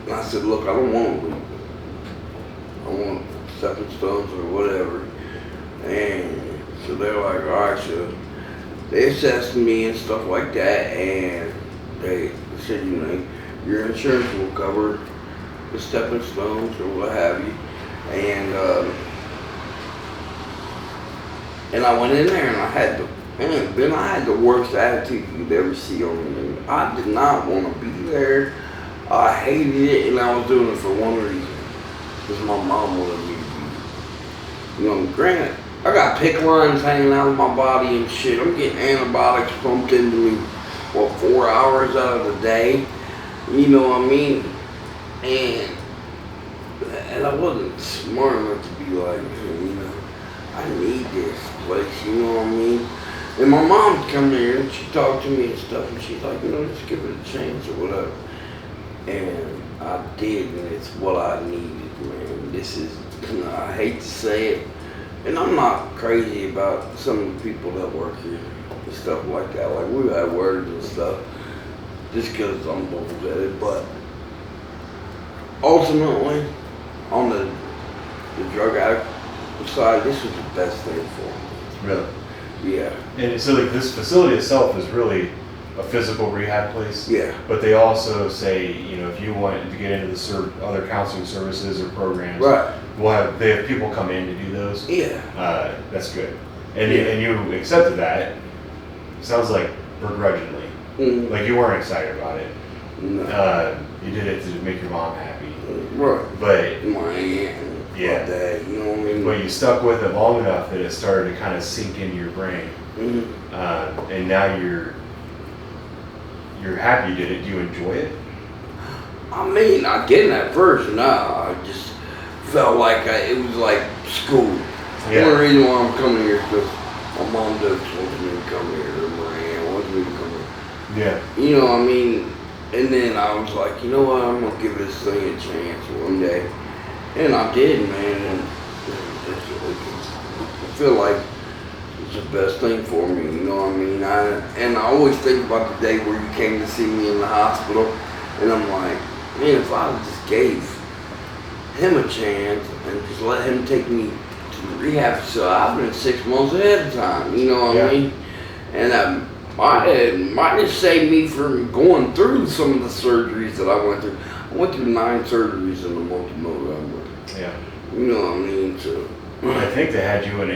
And I said, "Look, I don't want to leave. I want Stepping Stones or whatever." And so they're like, "All right, so." They assessed me and stuff like that, and they said, you know, your insurance will cover the Stepping Stones or what have you. And I went in there and I had the worst attitude you'd ever see on me. I did not want to be there. I hated it, and I was doing it for one reason, because my mom wanted me to be. You know, granted, I got PICC lines hanging out of my body and shit. I'm getting antibiotics pumped into me, 4 hours out of the day. You know what I mean? And I wasn't smart enough to be like, you know, I need this place, you know what I mean? And my mom come here and she talked to me and stuff, and she's like, you know, just give it a chance or whatever. And I did, and it's what I needed, man. This is, you know, I hate to say it, and I'm not crazy about some of the people that work here and stuff like that. Like, we had words and stuff just because I'm bullheaded, but ultimately, on the drug addict side, this was the best thing for me. Really? Yeah. And so, like, this facility itself is really a physical rehab place. Yeah. But they also say, you know, if you want to get into the other counseling services or programs, Right. they have people come in to do those. Yeah. That's good. And Yeah. and you accepted that. Sounds like begrudgingly. Mm-hmm. Like you weren't excited about it. No. You did it to make your mom happy. Right. But My aunt and yeah. my dad, you know what I mean? But you stuck with it long enough that it started to kind of sink into your brain. Mm-hmm. And now you're happy you did it. Do you enjoy it? I mean, I didn't at first. No, I just felt like it was like school. Yeah. The only reason why I'm coming here is because my mom does want me to come here, or my aunt wants me to come here. Yeah. You know what I mean? And then I was like, you know what, I'm going to give this thing a chance one day. And I did, man. And I feel like it's the best thing for me, you know what I mean? And I always think about the day where you came to see me in the hospital, and I'm like, man, if I just gave him a chance and just let him take me to the rehab facility, I've been 6 months ahead of time, you know what I mean? And might have saved me from going through some of the surgeries that I went through. I went through 9 surgeries in the month of November. Yeah. You know what I mean? So I think they had you in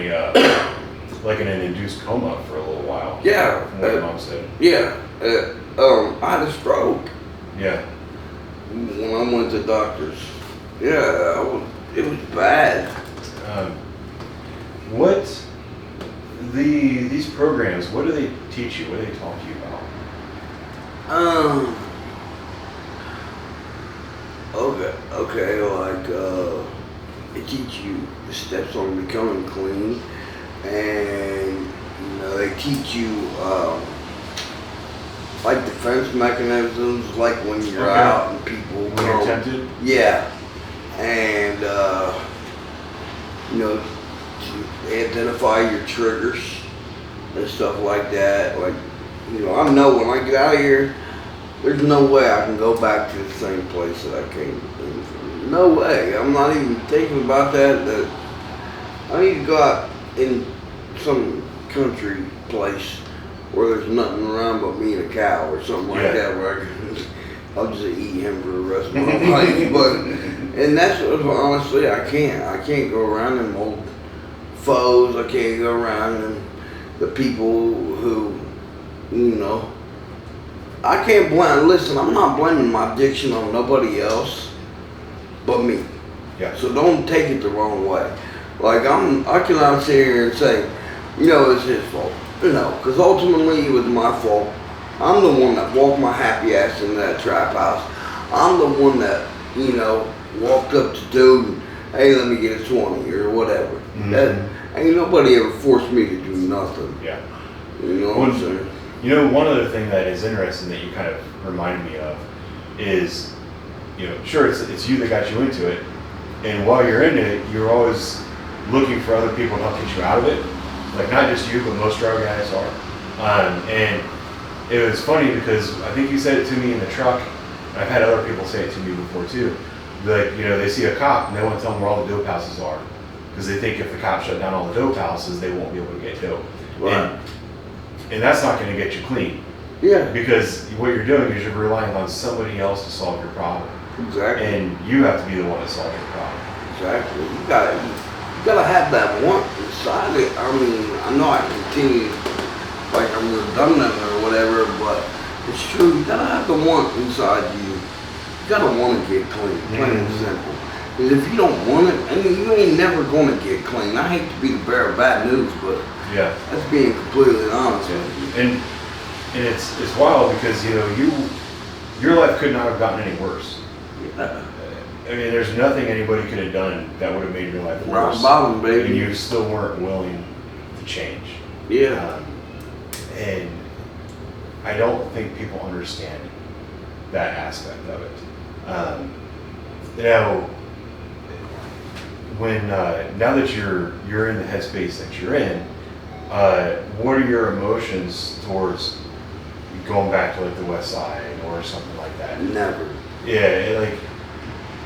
like in an induced coma for a little while. yeah. From what your mom said. Yeah. I had a stroke. Yeah. When I went to doctors. Yeah, it was bad. These programs, what do they teach you? What do they talk to you about? Okay, like, they teach you the steps on becoming clean, and, you know, they teach you, like defense mechanisms, like when you're out and people When you're tempted? Yeah, and, you know, to identify your triggers and stuff like that. Like, you know, I know when I get out of here, there's no way I can go back to the same place that I came from. No way. I'm not even thinking about that. I need to go out in some country place where there's nothing around but me and a cow or something like that, where I'll just eat him for the rest of my life. But and that's what, honestly, I can't go around them old foes. I can't go around them the people who, you know. I can't blame. Listen, I'm not blaming my addiction on nobody else but me. Yeah. So don't take it the wrong way. Like I cannot sit here and say, you know, it's his fault. You know, because ultimately it was my fault. I'm the one that walked my happy ass into that trap house. I'm the one that, you know, walked up to dude and, hey, let me get a 20 or whatever. Mm-hmm. That ain't nobody ever forced me to do nothing. Yeah. You know what I'm saying? You know, one other thing that is interesting that you kind of reminded me of is, you know, sure, it's you that got you into it, and while you're in it, you're always looking for other people to help get you out of it. Like, not just you, but most drug guys are. And it was funny because I think you said it to me in the truck, and I've had other people say it to me before too. Like, you know, they see a cop and they want to tell them where all the dope houses are, because they think if the cops shut down all the dope houses, they won't be able to get dope. Right. And that's not going to get you clean. Yeah. Because what you're doing is you're relying on somebody else to solve your problem. Exactly. And you have to be the one to solve your problem. Exactly. You gotta have that want inside it. I mean, I know I continue like I'm redundant or whatever, but it's true. You gotta have the want inside you. You gotta want to get clean, plain and simple. Because if you don't want it, I mean, you ain't never gonna get clean. I hate to be the bearer of bad news, but yeah, that's being completely honest with you. And it's wild because, you know, your life could not have gotten any worse. Yeah. I mean, there's nothing anybody could have done that would have made your life worse. Rock bottom, baby. And you still weren't willing to change. Yeah. And I don't think people understand that aspect of it. Now, when now that you're in the headspace that you're in, what are your emotions towards going back to like the West Side or something like that? Never. Yeah,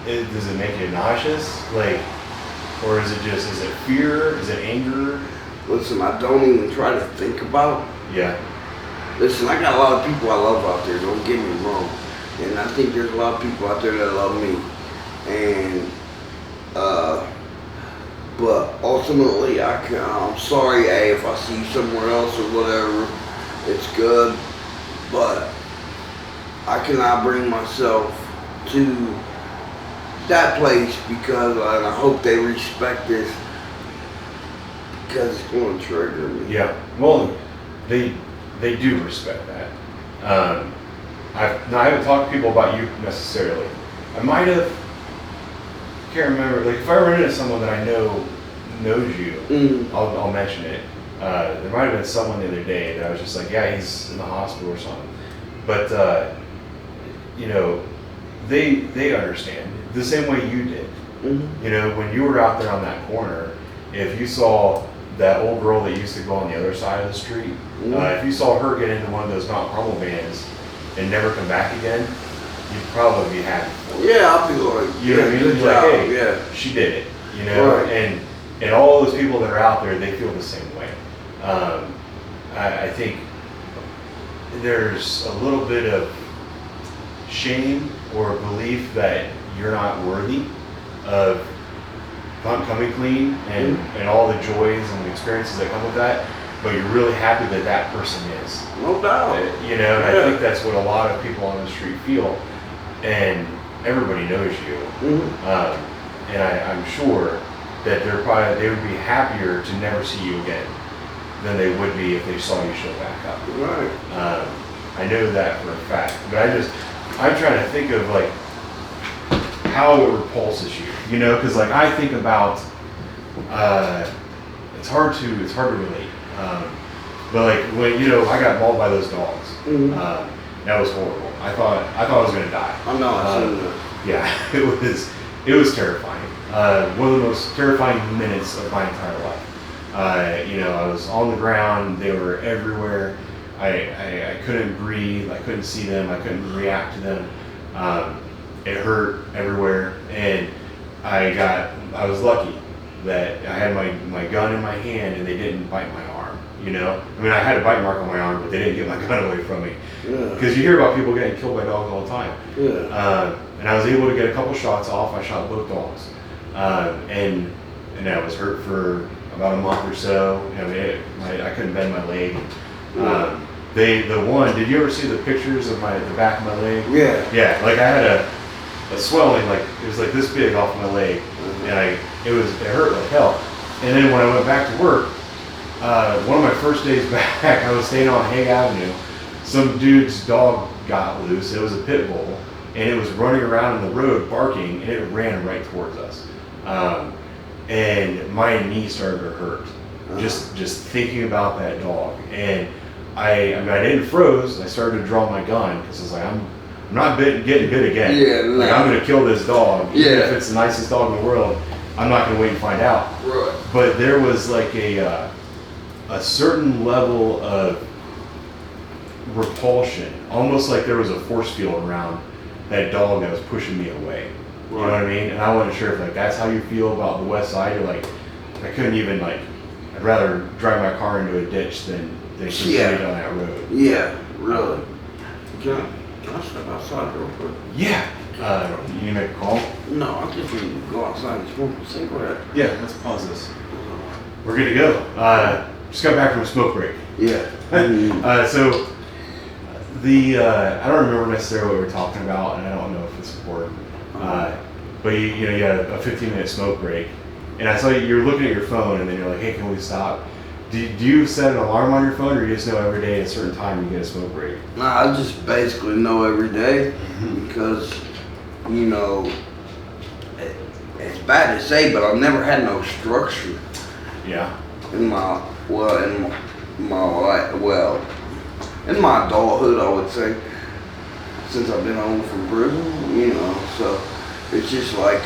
does it make you nauseous? Like, or is it fear? Is it anger? Listen, I don't even try to think about. Yeah. Listen, I got a lot of people I love out there, don't get me wrong. And I think there's a lot of people out there that love me. And, but ultimately, I'm sorry, hey, if I see you somewhere else or whatever, it's good. But I cannot bring myself to that place because I hope they respect this, because it's going to trigger me. Yeah. Well, they do respect that. I haven't talked to people about you necessarily. I might have. Can't remember. Like, if I run into someone that I know knows you, I'll mention it. There might have been someone the other day that I was just like, yeah, he's in the hospital or something. But you know, they understand the same way you did. You know, when you were out there on that corner, if you saw that old girl that used to go on the other side of the street, if you saw her get into one of those Mount Carmel vans and never come back again, you'd probably be happy for her. Yeah, I'll be like, you know what I mean? good You're like, job, hey, yeah. she did it. You know, Right. and all those people that are out there, they feel the same way. I think there's a little bit of shame or belief that you're not worthy of coming clean and all the joys and the experiences that come with that, but you're really happy that that person is. No doubt. You know, and I think that's what a lot of people on the street feel, and everybody knows you. And I'm sure that they would be happier to never see you again than they would be if they saw you show back up. Right. I know that for a fact, but I'm trying to think of like how it repulses you, you know, because like I think about, it's hard to relate, but like when, you know, I got mauled by those dogs, that was horrible. I thought I was gonna die. I know. I seen that. Yeah, it was terrifying. One of the most terrifying minutes of my entire life. You know, I was on the ground. They were everywhere. I couldn't breathe. I couldn't see them. I couldn't react to them. It hurt everywhere, and I was lucky that I had my gun in my hand and they didn't bite my arm. you know? I mean, I had a bite mark on my arm, but they didn't get my gun away from me. Yeah. Because you hear about people getting killed by dogs all the time. Yeah. And I was able to get a couple shots off. I shot both dogs. And I was hurt for about a month or so. I mean, I couldn't bend my leg. Yeah. The one, did you ever see the pictures of the back of my leg? Yeah. Yeah, like I had a swelling, like it was like this big off my leg, and it hurt like hell. And then when I went back to work, one of my first days back, I was staying on Hague Avenue. Some dude's dog got loose. It was a pit bull, and it was running around in the road barking, and it ran right towards us. And my knee started to hurt, just thinking about that dog. And I mean, I didn't froze. I started to draw my gun because I was like, I'm not getting bit again. Yeah, like I'm gonna kill this dog. Yeah. Even if it's the nicest dog in the world, I'm not gonna wait and find out. Right. But there was like a certain level of repulsion, almost like there was a force field around that dog that was pushing me away. You know what I mean? And I wasn't sure if like that's how you feel about the West Side. You're like, I couldn't even like. I'd rather drive my car into a ditch than continue down that road. Yeah, really. Can I step outside real quick? Yeah. You need to make a call? No, I just need to go outside and smoke a cigarette. Yeah, let's pause this. We're good to go. Just got back from a smoke break. Yeah. So I don't remember necessarily what we were talking about, and I don't know if it's important. But you had a 15-minute smoke break, and I saw you were looking at your phone, and then you're like, "Hey, can we stop?" Do you set an alarm on your phone, or you just know every day at a certain time you get a smoke break? Nah, I just basically know every day because, it's bad to say, but I've never had no structure. Yeah. In my adulthood, I would say, since I've been home from prison, so it's just like,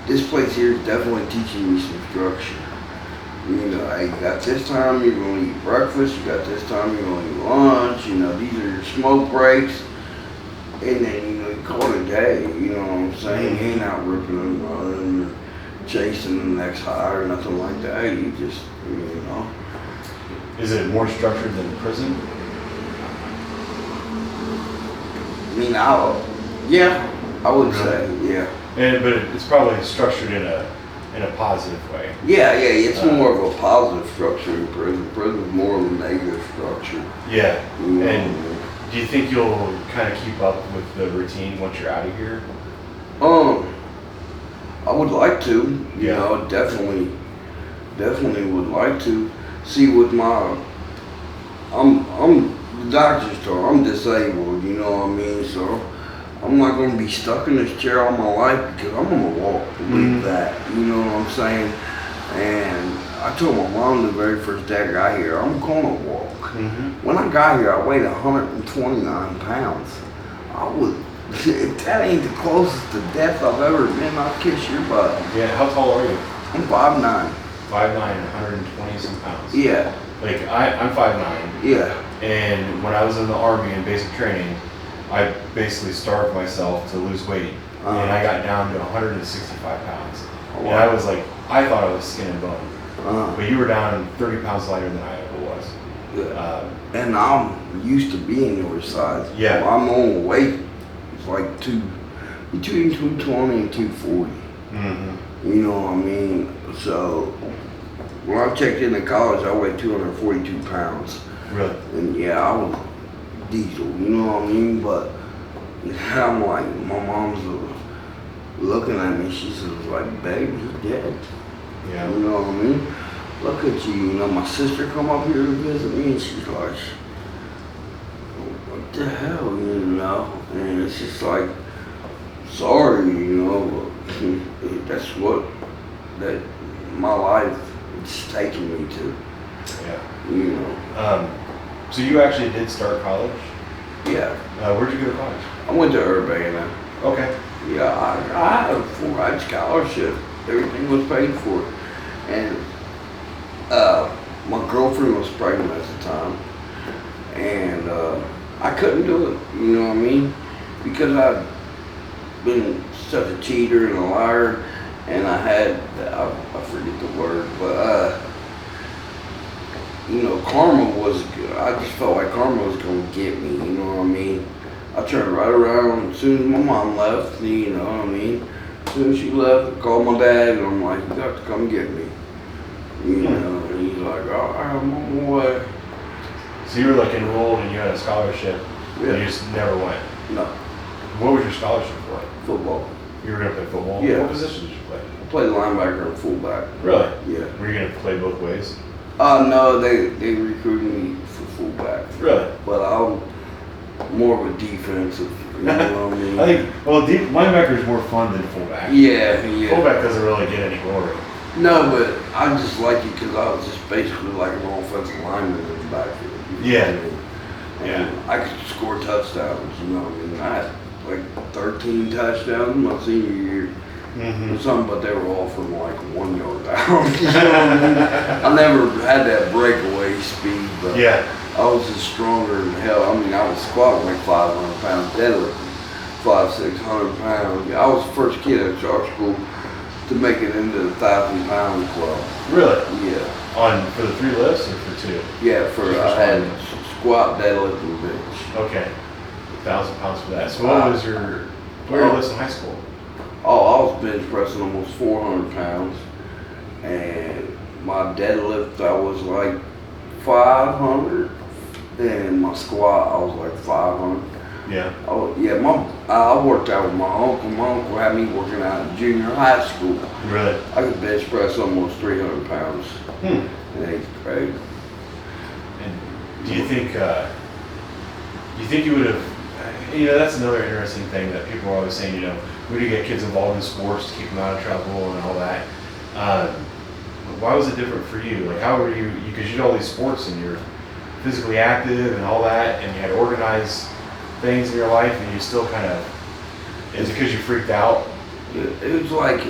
this place here is definitely teaching me some structure. Hey, you got this time, you're going to eat breakfast, you got this time, you're going to eat lunch, these are your smoke breaks, and then, you call it a day, you know what I'm saying? You ain't out ripping and running or chasing the next high or nothing like that. You just, Is it more structured than prison? Yeah, I would say, yeah. But it's probably structured in a positive way. Yeah, it's more of a positive structure in prison. Prison's more of a negative structure. Yeah. And do you think you'll kind of keep up with the routine once you're out of here? I would like to. Definitely would like to. See, with I'm the doctor's told I'm disabled. You know what I mean? So I'm not going to be stuck in this chair all my life because I'm going to walk. Believe that. You know what I'm saying? And I told my mom the very first day I got here, I'm going to walk. When I got here, I weighed 129 pounds. If that ain't the closest to death I've ever been, I'll kiss your butt. Yeah, how tall are you? I'm 5'9". 5'9", 120 some pounds. Yeah. Like I'm 5'9". Yeah. And when I was in the Army in basic training, I basically starved myself to lose weight. And I got down to 165 pounds. Oh, wow. And I was like, I thought I was skin and bone. But you were down 30 pounds lighter than I ever was. Yeah. And I'm used to being your size. Yeah. My normal weight is like between 220 and 240. You know what I mean? So when I checked into college, I weighed 242 pounds. Really? And yeah, I was diesel, you know what I mean? But I'm like, my mom's looking at me, she says like, babe, he's dead. Yeah. You know what I mean? Look at you, my sister come up here to visit me and she's like, what the hell, And it's just like, sorry, but that's what my life is taking me to. Yeah. So you actually did start college? Yeah. Where'd you go to college? I went to Urbana. Okay. Yeah, I had a full-ride scholarship. Everything was paid for. And my girlfriend was pregnant at the time. And I couldn't do it, you know what I mean? Because I'd been such a cheater and a liar. And I forget the word, but you know, karma was, I just felt like karma was going to get me, you know what I mean? I turned right around as soon as my mom left, you know what I mean? As soon as she left, I called my dad and I'm like, you got to come get me. You know, and he's like, all right, I'm on my way. So you were like enrolled and you had a scholarship, Yeah. and you just never went? No. What was your scholarship for? Football. You were going to play football? Yeah. What position did you play? I played linebacker and fullback. Really? Yeah. Were you going to play both ways? No, they recruited me for fullback. Really? But I'm more of a defensive, you know what I mean? I think, well, linebacker is more fun than fullback. Yeah. Fullback doesn't really get any glory. No, but I just like it because I was just basically like an offensive lineman in the backfield. You know what I mean? And I could score touchdowns, you know what I mean? I had like 13 touchdowns my senior year. Or something, but they were all from like 1 yard out. You know what I mean? I never had that breakaway speed, but I was just stronger than hell. I mean, I was squatting like 500 pounds, deadlifting 500-600 pounds. I was the first kid at our school to make it into the 1,000-pound club. Really? Yeah. For the 3 lifts or for 2? Yeah, I had squat, deadlift, and bench. Okay. 1,000 pounds for that. So what was your lifts in high school? Oh, I was bench pressing almost 400 pounds, and my deadlift I was like 500, and my squat I was like 500. Yeah. Oh yeah, I worked out with my uncle. My uncle had me working out in junior high school. Really? I could bench press almost 300 pounds in 8th grade. And do you think you would have? You know, that's another interesting thing that people are always saying. You know, we need to get kids involved in sports to keep them out of trouble and all that. Why was it different for you? Like, how were you? Because you did all these sports and you're physically active and all that, and you had organized things in your life, and you still kind of. Is it because you freaked out? It was like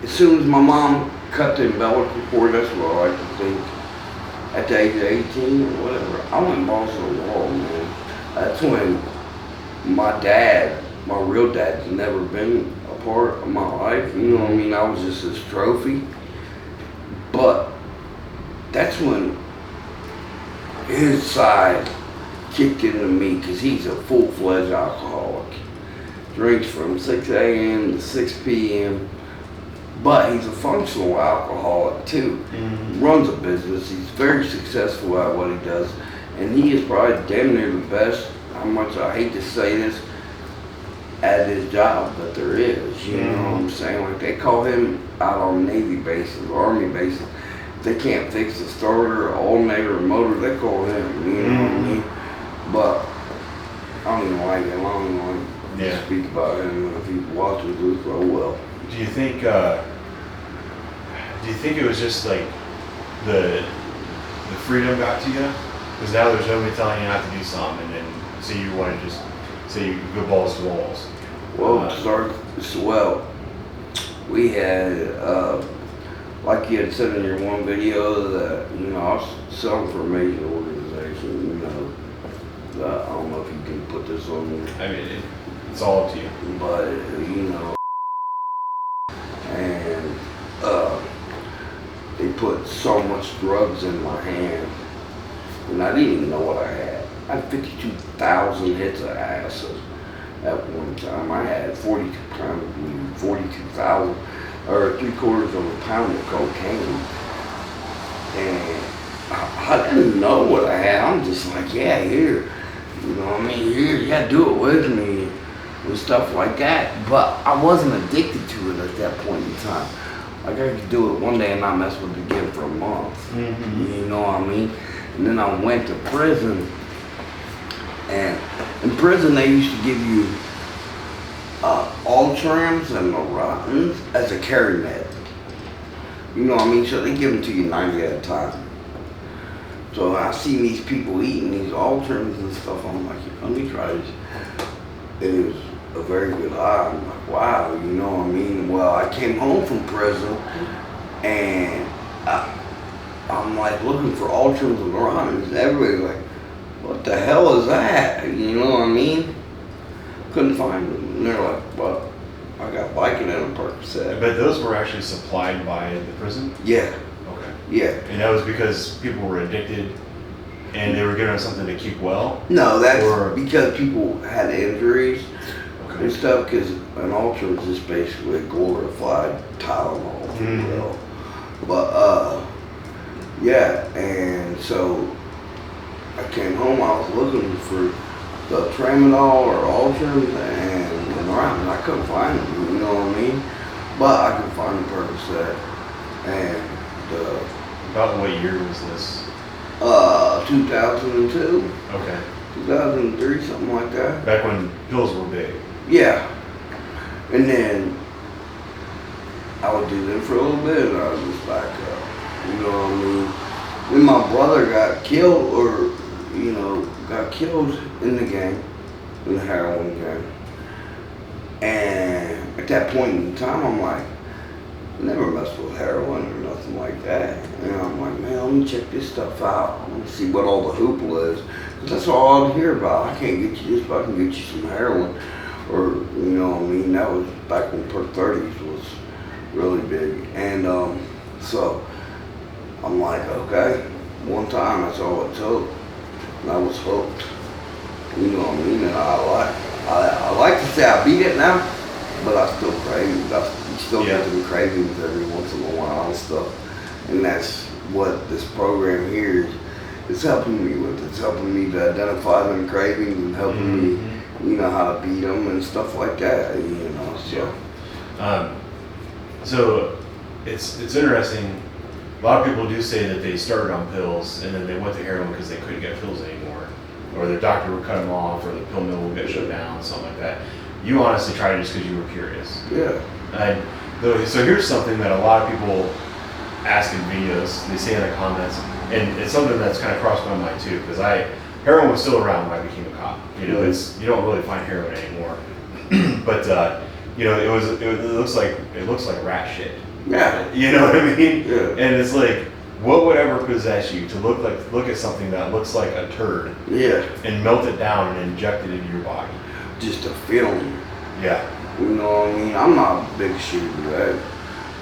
as soon as my mom cut the umbilical cord, that's what I like to think. At the age of 18 or whatever, I went balls to the wall, man. That's when my real dad's never been a part of my life. You know what I mean? I was just this trophy. But that's when his side kicked into me because he's a full-fledged alcoholic. Drinks from 6 a.m. to 6 p.m. But he's a functional alcoholic too. Runs a business. He's very successful at what he does. And he is probably damn near the best, how much I hate to say this, at his job that there is. You know what I'm saying? Like they call him out on Navy bases, Army bases. They can't fix the starter, alternator, or motor, they call him. You know what I mean? But I don't even like him. I don't even like to speak about him. If he watches this, oh well. Do you think it was just like the freedom got to you? Because now there's nobody telling you not to do something, and then so you want to just say you go balls to walls. Well, we had like you had said in your one video that I was selling for a major organization. I don't know if you can put this on there. I mean, it's all up to you. But and they put so much drugs in my hand, and I didn't even know what I had. I had 52,000 hits of ASUS at one time. I had 42,000 or 3/4 of a pound of cocaine, and I didn't know what I had. I'm just like, yeah, here, you know what I mean? Here, yeah, do it with me. And stuff like that, but I wasn't addicted to it at that point in time. Like I could do it one day and not mess with it again for a month. You know what I mean? And then I went to prison, and in prison they used to give you Ultrams and Marotins as a carry med. You know what I mean? So they give them to you 90 at a time. So I see these people eating these Ultrams and stuff. I'm like, let me try this. It was a very good high. I'm like, wow, you know what I mean? Well, I came home from prison, and I'm like looking for Ultrams and Marotins. Everybody's like, what the hell is that? You know what I mean? Couldn't find them. And they're like, well, I got Vicodin and a Percocet. But those were actually supplied by the prison? Yeah. Okay. Yeah. And that was because people were addicted and they were given something to keep well? No, that's because people had injuries and stuff, because an ultra is just basically a glorified Tylenol. But, yeah, and so I came home, I was looking for the tramadol or ultras and went around, and I couldn't find them, you know what I mean? But I could find the Percocet and About what year was this? 2002. Okay. 2003, something like that. Back when pills were big. Yeah. And then I would do them for a little bit and I would just back up. You know what I mean? When my brother got killed, or, you know, got killed in the gang, in the heroin gang. And at that point in time, I'm like, never messed with heroin or nothing like that. And I'm like, man, let me check this stuff out. I want to see what all the hoopla is. Because that's all I'd hear about. I can't get you this, but I can get you some heroin. Or, you know what I mean? That was back when Perk 30s was really big. And so I'm like, okay. One time, that's all it took. And I was hooked. You know what I mean? And I like to say I beat it now, but I still crave. I still get them cravings every once in a while and stuff. And that's what this program here is helping me with. It's helping me to identify them cravings and helping me, you know, how to beat them and stuff like that. You know, so. So it's interesting. A lot of people do say that they started on pills and then they went to heroin because they couldn't get pills anymore, or their doctor would cut them off, or the pill mill would get shut down, something like that. You honestly tried it just because you were curious. Yeah. So here's something that a lot of people ask in videos. They say in the comments, and it's something that's kind of crossed my mind too, because heroin was still around when I became a cop. You know, you don't really find heroin anymore, but you know, it looks like rat shit. Yeah. You know what I mean? Yeah. And it's like, what would ever possess you to look at something that looks like a turd? Yeah. And melt it down and inject it into your body? Just a feeling. Yeah. You know what I mean? I'm not a big shooter.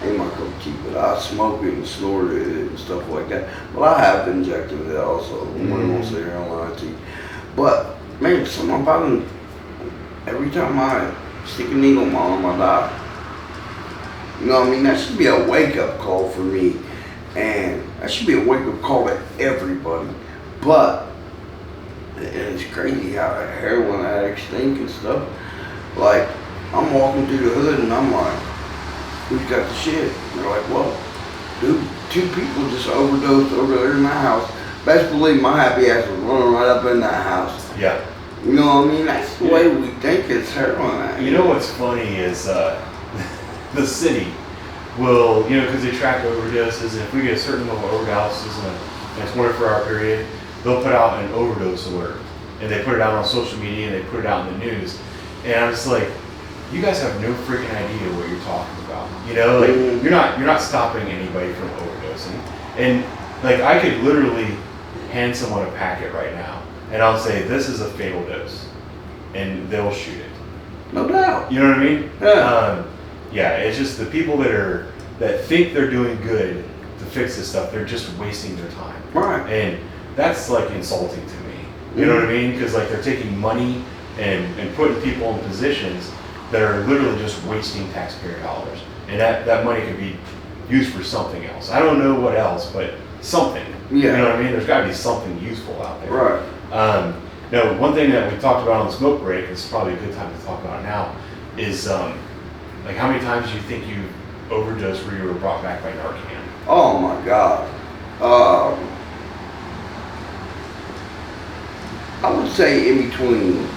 I ain't my cup of tea, but I smoke it and snort it and stuff like that. But I have injected it also. I'm gonna sit here and lie to you. But man, something about it, every time I stick a needle in my arm, I die. You know what I mean? That should be a wake-up call for me. And that should be a wake-up call to everybody. But it's crazy how heroin addicts think and stuff. Like, I'm walking through the hood and I'm like, who's got the shit? And they're like, well, dude, 2 people just overdosed over there in my house. Best believe my happy ass was running right up in that house. Yeah. You know what I mean? That's the way we think it's heroin. You know what's funny is the city will, you know, because they track overdoses, and if we get a certain number of overdoses in a 24-hour period, they'll put out an overdose alert. And they put it out on social media and they put it out in the news. And I'm just like, you guys have no freaking idea what you're talking about. You know, like you're not stopping anybody from overdosing. And like I could literally hand someone a packet right now and I'll say, this is a fatal dose. And they'll shoot it. No doubt. You know what I mean? Yeah. Yeah, it's just the people that think they're doing good to fix this stuff, they're just wasting their time. Right. And that's like insulting to me. You know what I mean? Because like they're taking money and putting people in positions that are literally just wasting taxpayer dollars. And that money could be used for something else. I don't know what else, but something. Yeah. You know what I mean? There's got to be something useful out there. Right. Now, one thing that we talked about on the smoke break, it's probably a good time to talk about it now, is like how many times do you think you overdosed where you were brought back by Narcan? Oh my God. I would say in between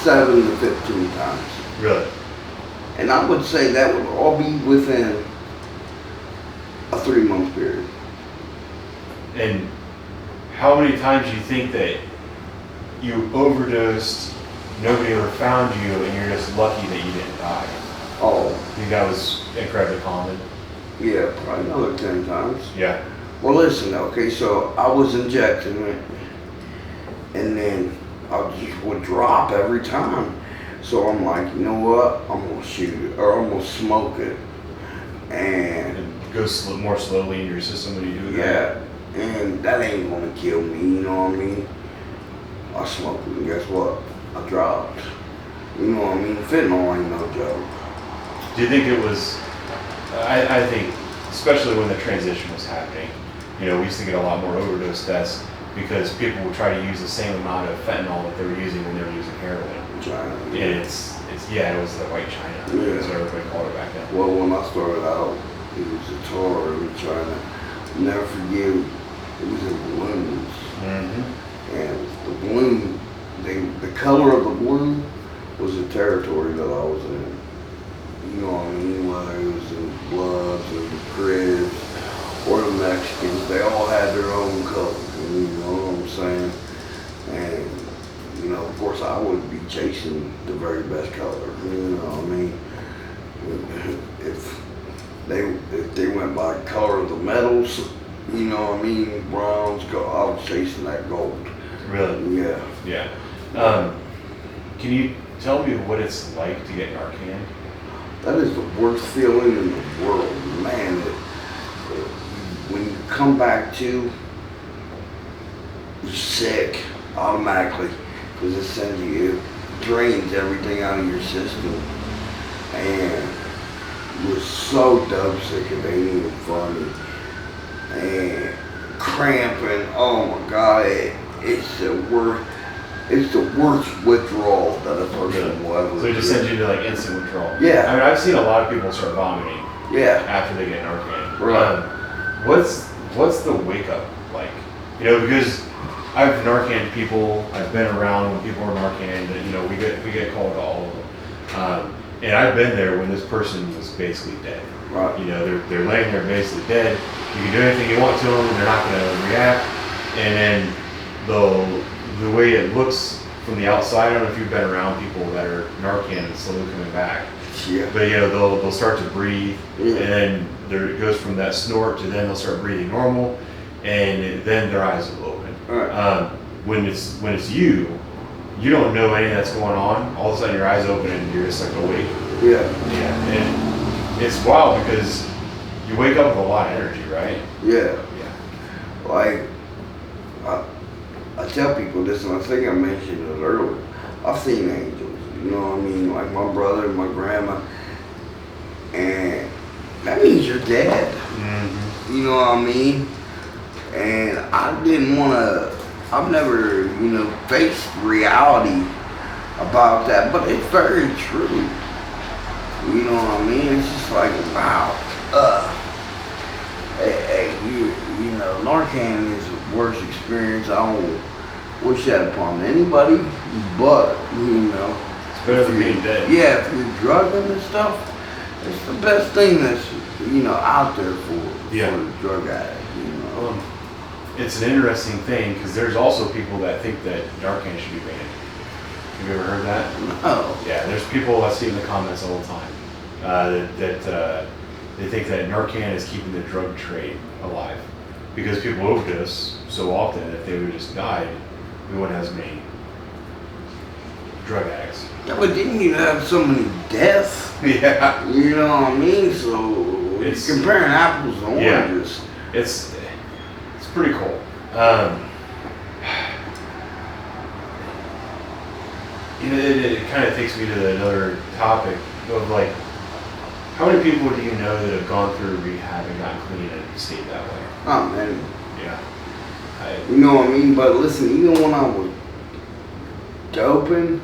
7 to 15 times. Really? And I would say that would all be within a 3-month period. And how many times do you think that you overdosed, nobody ever found you, and you're just lucky that you didn't die? Oh. I think that was incredibly common. Yeah, probably another 10 times. Yeah. Well, listen, okay, so I was injecting it, and then I just would drop every time. So I'm like, you know what? I'm gonna shoot it, or I'm gonna smoke it. And it goes more slowly in your system when you do that. Yeah, and that ain't gonna kill me, you know what I mean? I smoked it, and guess what? I dropped. You know what I mean? Fentanyl ain't no joke. Do you think it was, I think, especially when the transition was happening, you know, we used to get a lot more overdose deaths because people would try to use the same amount of fentanyl that they were using when they were using heroin. China. And it was the white China. Yeah. That's what everybody called it back then. Well, when I started out, it was a tar in China. Never forget, it was in balloons. Mm-hmm. And the balloon, the color of the balloon was the territory that I was in. You know what I mean? Whether it was the Bloods or the Cribs or the Mexicans, they all had their own color. You know what I'm saying? And, you know, of course, I would be chasing the very best color. You know what I mean? If they went by color of the metals, you know what I mean, bronze, gold, I was chasing that gold. Really? Yeah. Yeah. Can you tell me what it's like to get Narcan? That is the worst feeling in the world, man. When you come back to, you're sick automatically because it drains everything out of your system, and you're so dope sick it ain't even funny, and cramping. Oh my God, it's the worst. It's the worst withdrawal that a person will ever. So it just sends you to like instant withdrawal. Yeah. I mean, I've seen a lot of people start vomiting. Yeah. After they get Narcan. Right. What's the wake up like? You know, because I've Narcan people. I've been around when people are Narcan. That, you know, we get called to all of them. And I've been there when this person was basically dead. Right. You know, they're laying there basically dead. You can do anything you want to them, and they're not going to react. And then the way it looks from the outside, I don't know if you've been around people that are Narcan and slowly coming back. Yeah. But you know, they'll start to breathe, Yeah. and then it goes from that snort to then they'll start breathing normal, and then their eyes will open. Right. When it's you don't know anything that's going on. All of a sudden, your eyes open and you're just like awake. Yeah. Yeah, and it's wild because you wake up with a lot of energy, right? Yeah. Yeah. Like, I tell people this, and I think I mentioned it earlier. I've seen angels, you know what I mean? Like my brother and my grandma, and that means you're dead. Mm-hmm. You know what I mean? And I didn't want to, I've never, you know, faced reality about that, but it's very true. You know what I mean? It's just like, wow. You know, Narcan is the worst experience. I don't wish that upon anybody, but, you know. It's better than being dead. Yeah, if you're drugging and stuff, it's the best thing that's, you know, out there for the drug addict, you know. It's an interesting thing because there's also people that think that Narcan should be banned. Have you ever heard that? No. Yeah, there's people I see in the comments all the time that they think that Narcan is keeping the drug trade alive because people overdose so often. If they would have just died, we wouldn't have as many drug addicts. Yeah, but didn't you have so many deaths? Yeah. You know what I mean? So it's comparing apples and oranges. Yeah. It's pretty cool. You know, it kind of takes me to another topic of like, how many people do you know that have gone through rehab and gotten clean and stayed that way? Oh man. Yeah. You know what I mean? But listen, even when I was doping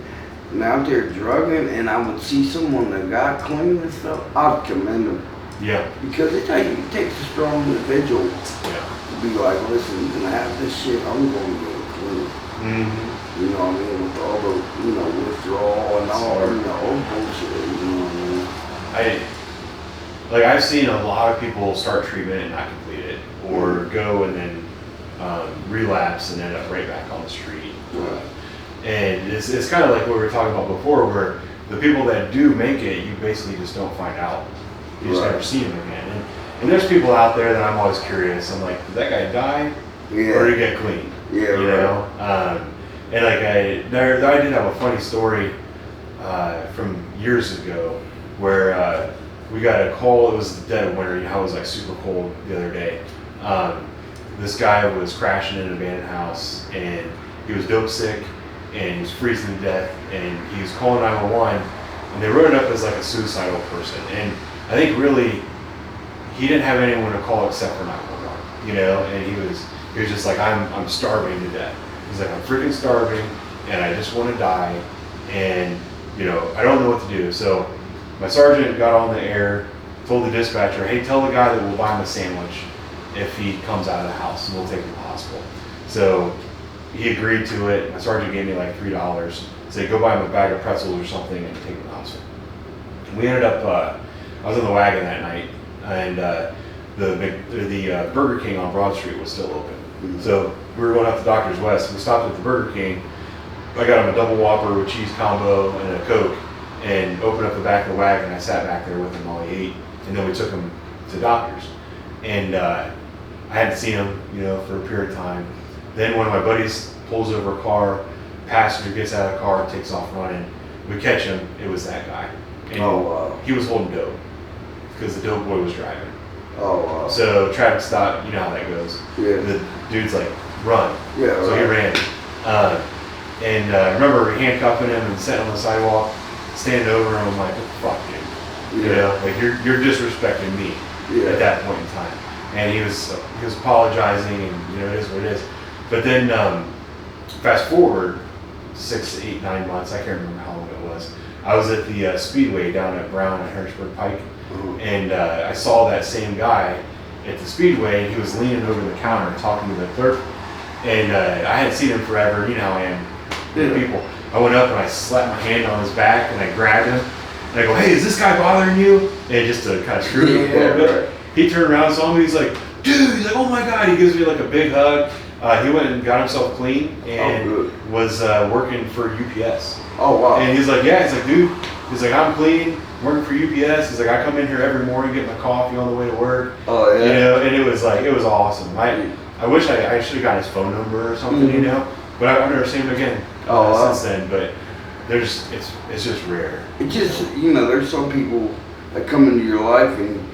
and out there drugging, and I would see someone that got clean and stuff, I'd commend them. Yeah. Because it takes a strong individual to be like, listen, you can have this shit, I'm going to get clean. Mm-hmm. You know what I mean? With all the, you know, withdrawal and all, you know, all bullshit, you know what I mean? I've seen a lot of people start treatment and not complete it, or go and then relapse and end up right back on the street. Right. And it's kind of like what we were talking about before, where the people that do make it, you basically just don't find out. You just never see them again. And there's people out there that I'm always curious. I'm like, did that guy die? Yeah. Or did he get clean? Yeah, you know? And like I did have a funny story from years ago where we got a call. It was the dead of winter. You know how it was like super cold the other day. This guy was crashing in an abandoned house, and he was dope sick, and he was freezing to death, and he was calling 911, and they wrote it up as like a suicidal person. And I think really, he didn't have anyone to call except for 911, you know. And he was just like, I'm starving to death. He's like, I'm freaking starving, and I just want to die, and you know, I don't know what to do. So my sergeant got on the air, told the dispatcher, hey, tell the guy that we'll buy him a sandwich if he comes out of the house, and we'll take him to the hospital. So he agreed to it. My sergeant gave me like $3. Said, go buy him a bag of pretzels or something and take him to the hospital. And we ended up, I was in the wagon that night, and the Burger King on Broad Street was still open. Mm-hmm. So we were going up to Doctor's West. We stopped at the Burger King. I got him a double Whopper with cheese combo and a Coke, and opened up the back of the wagon. I sat back there with him while he ate, and then we took him to Doctor's. And I hadn't seen him, you know, for a period of time. Then one of my buddies pulls over a car, passenger gets out of the car, takes off running. We catch him. It was that guy. And he was holding dope because the dope boy was driving. Oh, wow. So traffic stop, you know how that goes. Yeah. The dude's like, run. Yeah. So he ran. I remember handcuffing him and sitting on the sidewalk, standing over him. I'm like, fuck you. You know, like you're disrespecting me at that point in time. And he was apologizing, and you know, it is what it is. But then fast forward 6, 8, 9 months, I can't remember how long it was. I was at the Speedway down at Brown and Harrisburg Pike, and I saw that same guy at the Speedway, and he was leaning over the counter talking to the clerk. And I hadn't seen him forever. You know how I am with people. I went up and I slapped my hand on his back and I grabbed him. And I go, hey, is this guy bothering you? And just to kind of screw him a little bit. He turned around and saw me. He's like, dude, he's like, oh my God. He gives me like a big hug. He went and got himself clean and was working for UPS. Oh, wow. And he's like, yeah. He's like, dude, he's like, I'm clean, working for UPS. He's like, I come in here every morning, get my coffee on the way to work. Oh, yeah. You know, and it was like, it was awesome. I wish I should have got his phone number or something, you know, but I've never seen him again since then. But it's just rare. It just, you know, there's some people that come into your life and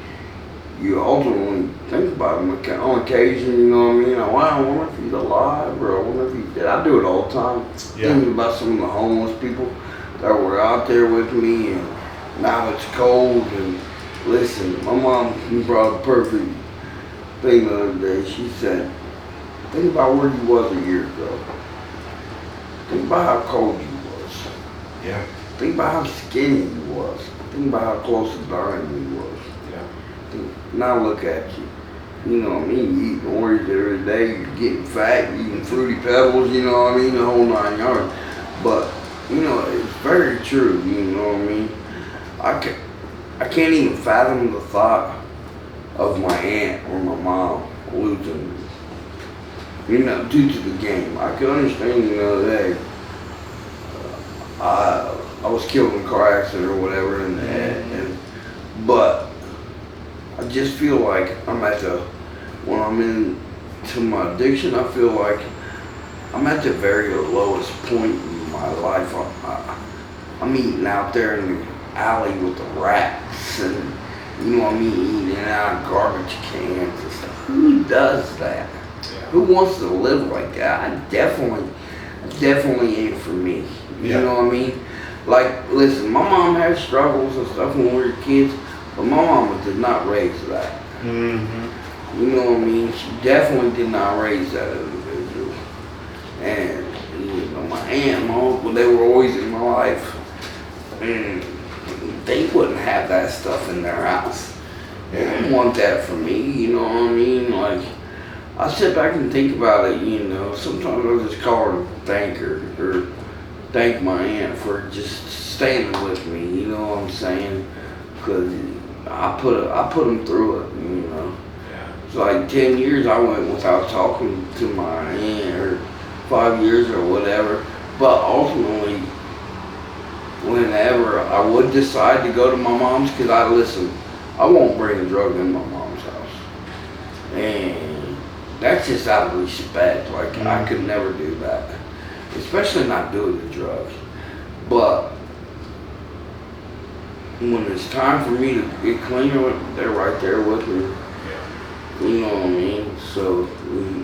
you ultimately think about them on occasion, you know what I mean? I wonder if he's alive, or I wonder if he's dead. I do it all the time. Yeah. Thinking about some of the homeless people that were out there with me, and now it's cold. And listen, my mom brought a perfect thing the other day. She said, think about where you was a year ago. Think about how cold you was. Yeah. Think about how skinny you was. Think about how close to dying you was. Now look at you. You know what I mean? You eating Oreos every day, you're getting fat, you're eating Fruity Pebbles, you know what I mean? The whole 9 yards. But, you know, it's very true, you know what I mean? I can't even fathom the thought of my aunt or my mom losing me. You know, due to the game. I can understand, you know, that I was killed in a car accident or whatever, but I just feel like when I'm into my addiction, I feel like I'm at the very lowest point in my life. I'm eating out there in the alley with the rats, and you know what I mean, eating out of garbage cans and stuff. Who does that? Yeah. Who wants to live like that? I definitely ain't for me. You know what I mean? Like, listen, my mom had struggles and stuff when we were kids, but my mama did not raise that. Mm-hmm. You know what I mean? She definitely did not raise that individual. And, you know, my aunt and my uncle, they were always in my life. And they wouldn't have that stuff in their house. They didn't want that for me, you know what I mean? Like, I sit back and think about it, you know. Sometimes I just call her to thank her, or thank my aunt for just standing with me, you know what I'm saying? Because I put them through it, you know. Yeah. It's like 10 years I went without talking to my aunt, or 5 years or whatever. But ultimately, whenever I would decide to go to my mom's, because I won't bring a drug in my mom's house. And that's just out of respect. Like, I could never do that. Especially not doing the drugs. But, when it's time for me to get cleaner, they're right there with me. Yeah. You know what I mean? So,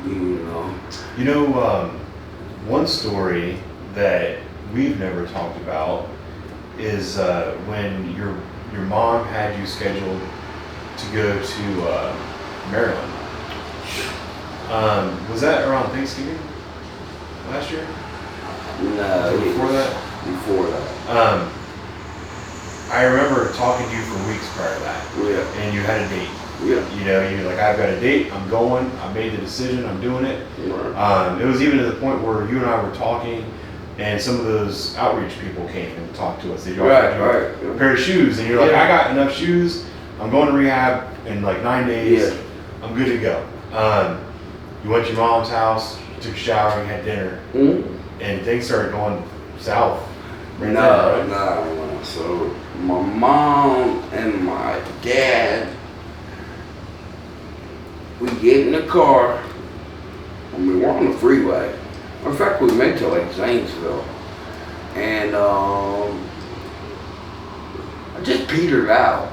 you know. You know, one story that we've never talked about is when your mom had you scheduled to go to Maryland. Was that around Thanksgiving last year? No. Before that? Before that. I remember talking to you for weeks prior to that. Yeah. And you had a date. Yeah. You know, you're like, I've got a date, I'm going, I made the decision, I'm doing it. Right. It was even to the point where you and I were talking, and some of those outreach people came and talked to us. They offered you a pair of shoes, and you're like, I got enough shoes, I'm going to rehab in like 9 days, I'm good to go. You went to your mom's house, took a shower, you had dinner, and things started going south. Right there, right? No. So my mom and my dad, we get in the car, and we were on the freeway. In fact, we made to like Zanesville, and I just petered out.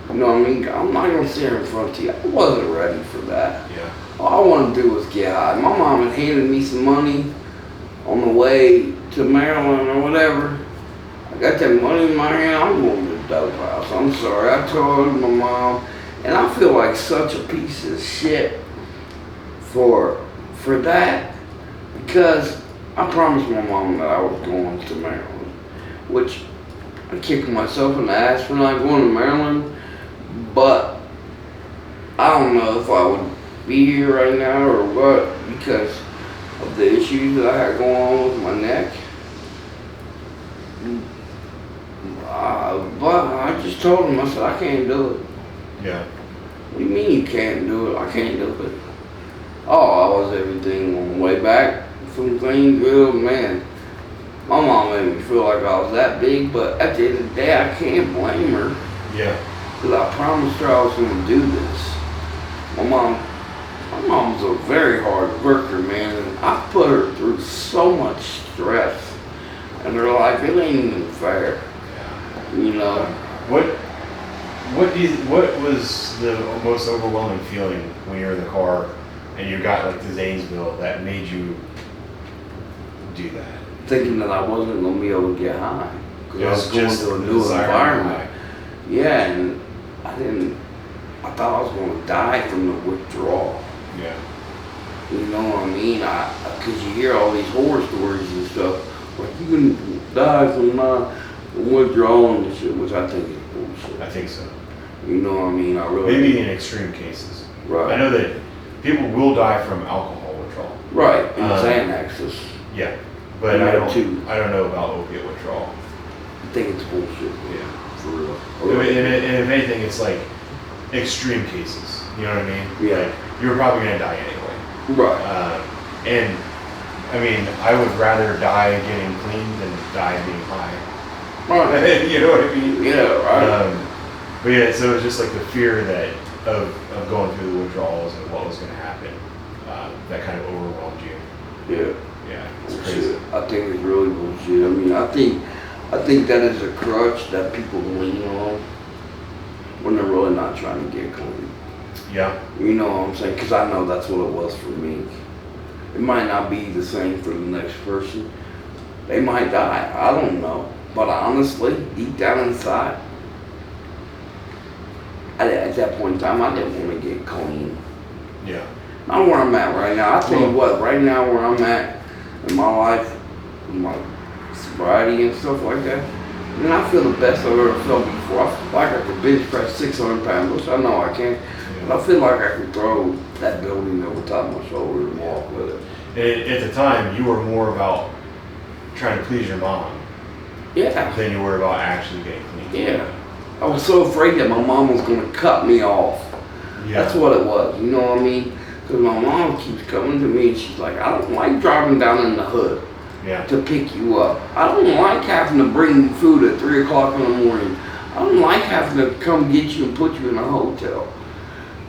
You know what I mean? I'm not gonna sit here in front of you. I wasn't ready for that. Yeah. All I wanted to do was get high. My mom had handed me some money on the way to Maryland or whatever. I got that money in my hand. I'm going to the dope house. I'm sorry. I told my mom, and I feel like such a piece of shit for that, because I promised my mom that I was going to Maryland, which I kicked myself in the ass for not going to Maryland, but I don't know if I would be here right now or what, because of the issues that I had going on with my neck. But I just told him, I said, I can't do it. Yeah. What do you mean you can't do it? I can't do it. Oh, I was everything on the way back from Greenville, man. My mom made me feel like I was that big, but at the end of the day, I can't blame her. Yeah. Because I promised her I was going to do this. My mom's a very hard worker, man, and I put her through so much stress. And they're like, it ain't even fair. You know? What was the most overwhelming feeling when you were in the car and you got like to Zanesville that made you do that? Thinking that I wasn't going to be able to get high. Because I was going to a new environment. Yeah, and I thought I was going to die from the withdrawal. Yeah. You know what I mean? Because you hear all these horror stories and stuff. Like, you can die from withdrawal and shit, which I think is bullshit. I think so. You know what I mean? I really maybe in extreme cases. Right. I know that people will die from alcohol withdrawal. Right. And Xanaxes. Yeah. But I don't know about opiate withdrawal. I think it's bullshit. Yeah. For real. And if anything, it's like extreme cases. You know what I mean? Yeah. Like, you're probably gonna die anyway. Right. And I mean, I would rather die getting clean than die being high. Right. You know what I mean? Yeah. Right. But yeah, so it was just like the fear that of going through the withdrawals and what was going to happen that kind of overwhelmed you. Yeah. Yeah, it's crazy. I think it's really bullshit. I mean, I think that is a crutch that people lean on when they're really not trying to get clean. Yeah. You know what I'm saying? Because I know that's what it was for me. It might not be the same for the next person. They might die. I don't know. But honestly, deep down inside, at that point in time, I didn't want to get clean. Yeah. Not where I'm at right now. I tell you what, right now where I'm at in my life, in my sobriety and stuff like that, and I feel the best I've ever felt before. I feel like I could bench press 600 pounds, which I know I can't. But I feel like I could throw that building over top of my shoulder and walk with it. And at the time, you were more about trying to please your mom. Yeah. Than you were about actually getting clean. Yeah. I was so afraid that my mom was going to cut me off. Yeah. That's what it was, you know what I mean? Because my mom keeps coming to me and she's like, I don't like driving down in the hood to pick you up. I don't like having to bring you food at 3 o'clock in the morning. I don't like having to come get you and put you in a hotel.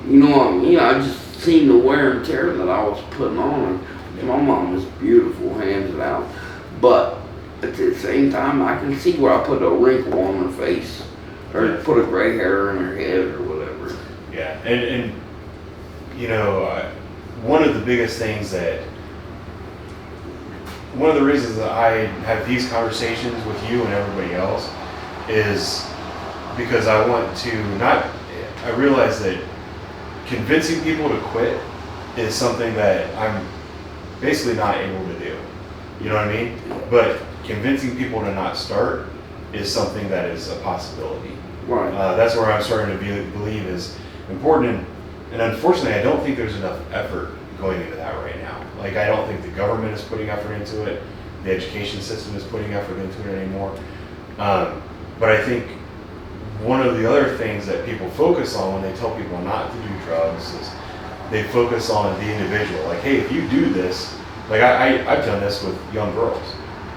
You know what I mean? I just seen the wear and tear that I was putting on her. My mom was beautiful, hands down. But at the same time, I can see where I put a wrinkle on her face, or put a gray hair in her head, or whatever. Yeah, and you know, one of the biggest things one of the reasons that I have these conversations with you and everybody else is because I want to I realize that convincing people to quit is something that I'm basically not able to do. You know what I mean? But convincing people to not start is something that is a possibility. Right. That's where I'm starting to believe is important. And unfortunately, I don't think there's enough effort going into that right now. Like, I don't think the government is putting effort into it. The education system is putting effort into it anymore. But I think one of the other things that people focus on when they tell people not to do drugs is they focus on the individual. Like, hey, if you do this, like I've done this with young girls.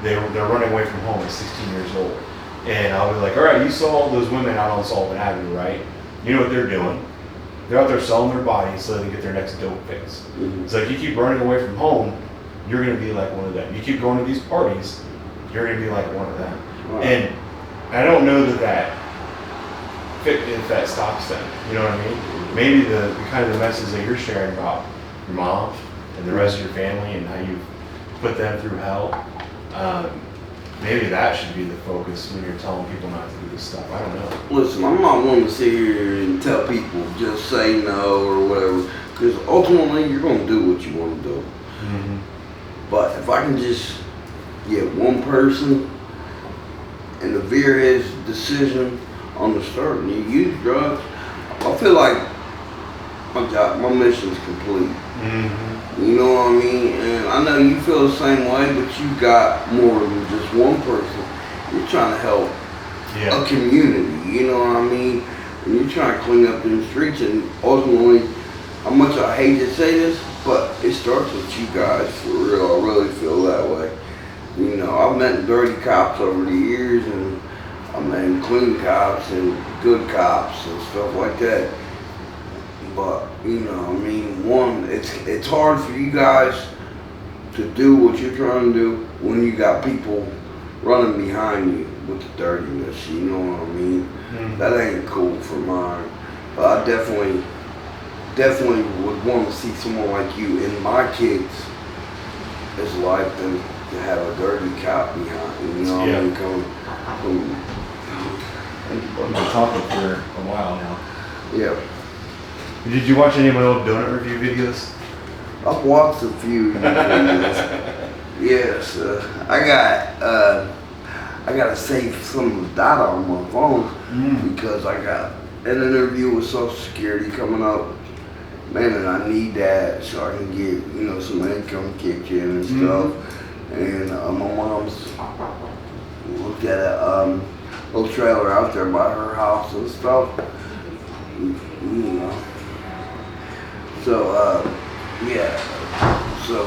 They're running away from home at 16 years old. And I'll be like, all right, you saw those women out on Sullivan Avenue, right? You know what they're doing. They're out there selling their bodies so they can get their next dope fix. Mm-hmm. So if you keep running away from home, you're going to be like one of them. You keep going to these parties, you're going to be like one of them. Wow. And I don't know that if that stops them. You know what I mean? Maybe the kind of the message that you're sharing about your mom and the rest of your family and how you put them through hell, maybe that should be the focus when you're telling people not to do this stuff. I don't know. Listen, I'm not one to sit here and tell people just say no or whatever, because ultimately you're going to do what you want to do. Mm-hmm. But if I can just get one person and to veer his decision on the start and you use drugs, I feel like my mission's complete. Mm-hmm. You know what I mean? And I know you feel the same way, but you got more than just one person. You're trying to help a community, you know what I mean? And you're trying to clean up the streets, and ultimately, how much I hate to say this, but it starts with you guys, for real. I really feel that way. You know, I've met dirty cops over the years, and I've met clean cops and good cops and stuff like that. But, you know, I mean, it's hard for you guys to do what you're trying to do when you got people running behind you with the dirtiness, you know what I mean? Mm-hmm. That ain't cool for mine. But I definitely would want to see someone like you in my kids' life than to have a dirty cop behind you, know what I mean? We've been talking for a while now. Yeah. Did you watch any of my old donut review videos? I've watched a few videos. Yes, I gotta save some of the data on my phone because I got an interview with Social Security coming up. Man, and I need that so I can get, you know, some income kicked in and stuff. And my mom's looked at a little trailer out there by her house and stuff. You know. So, yeah. So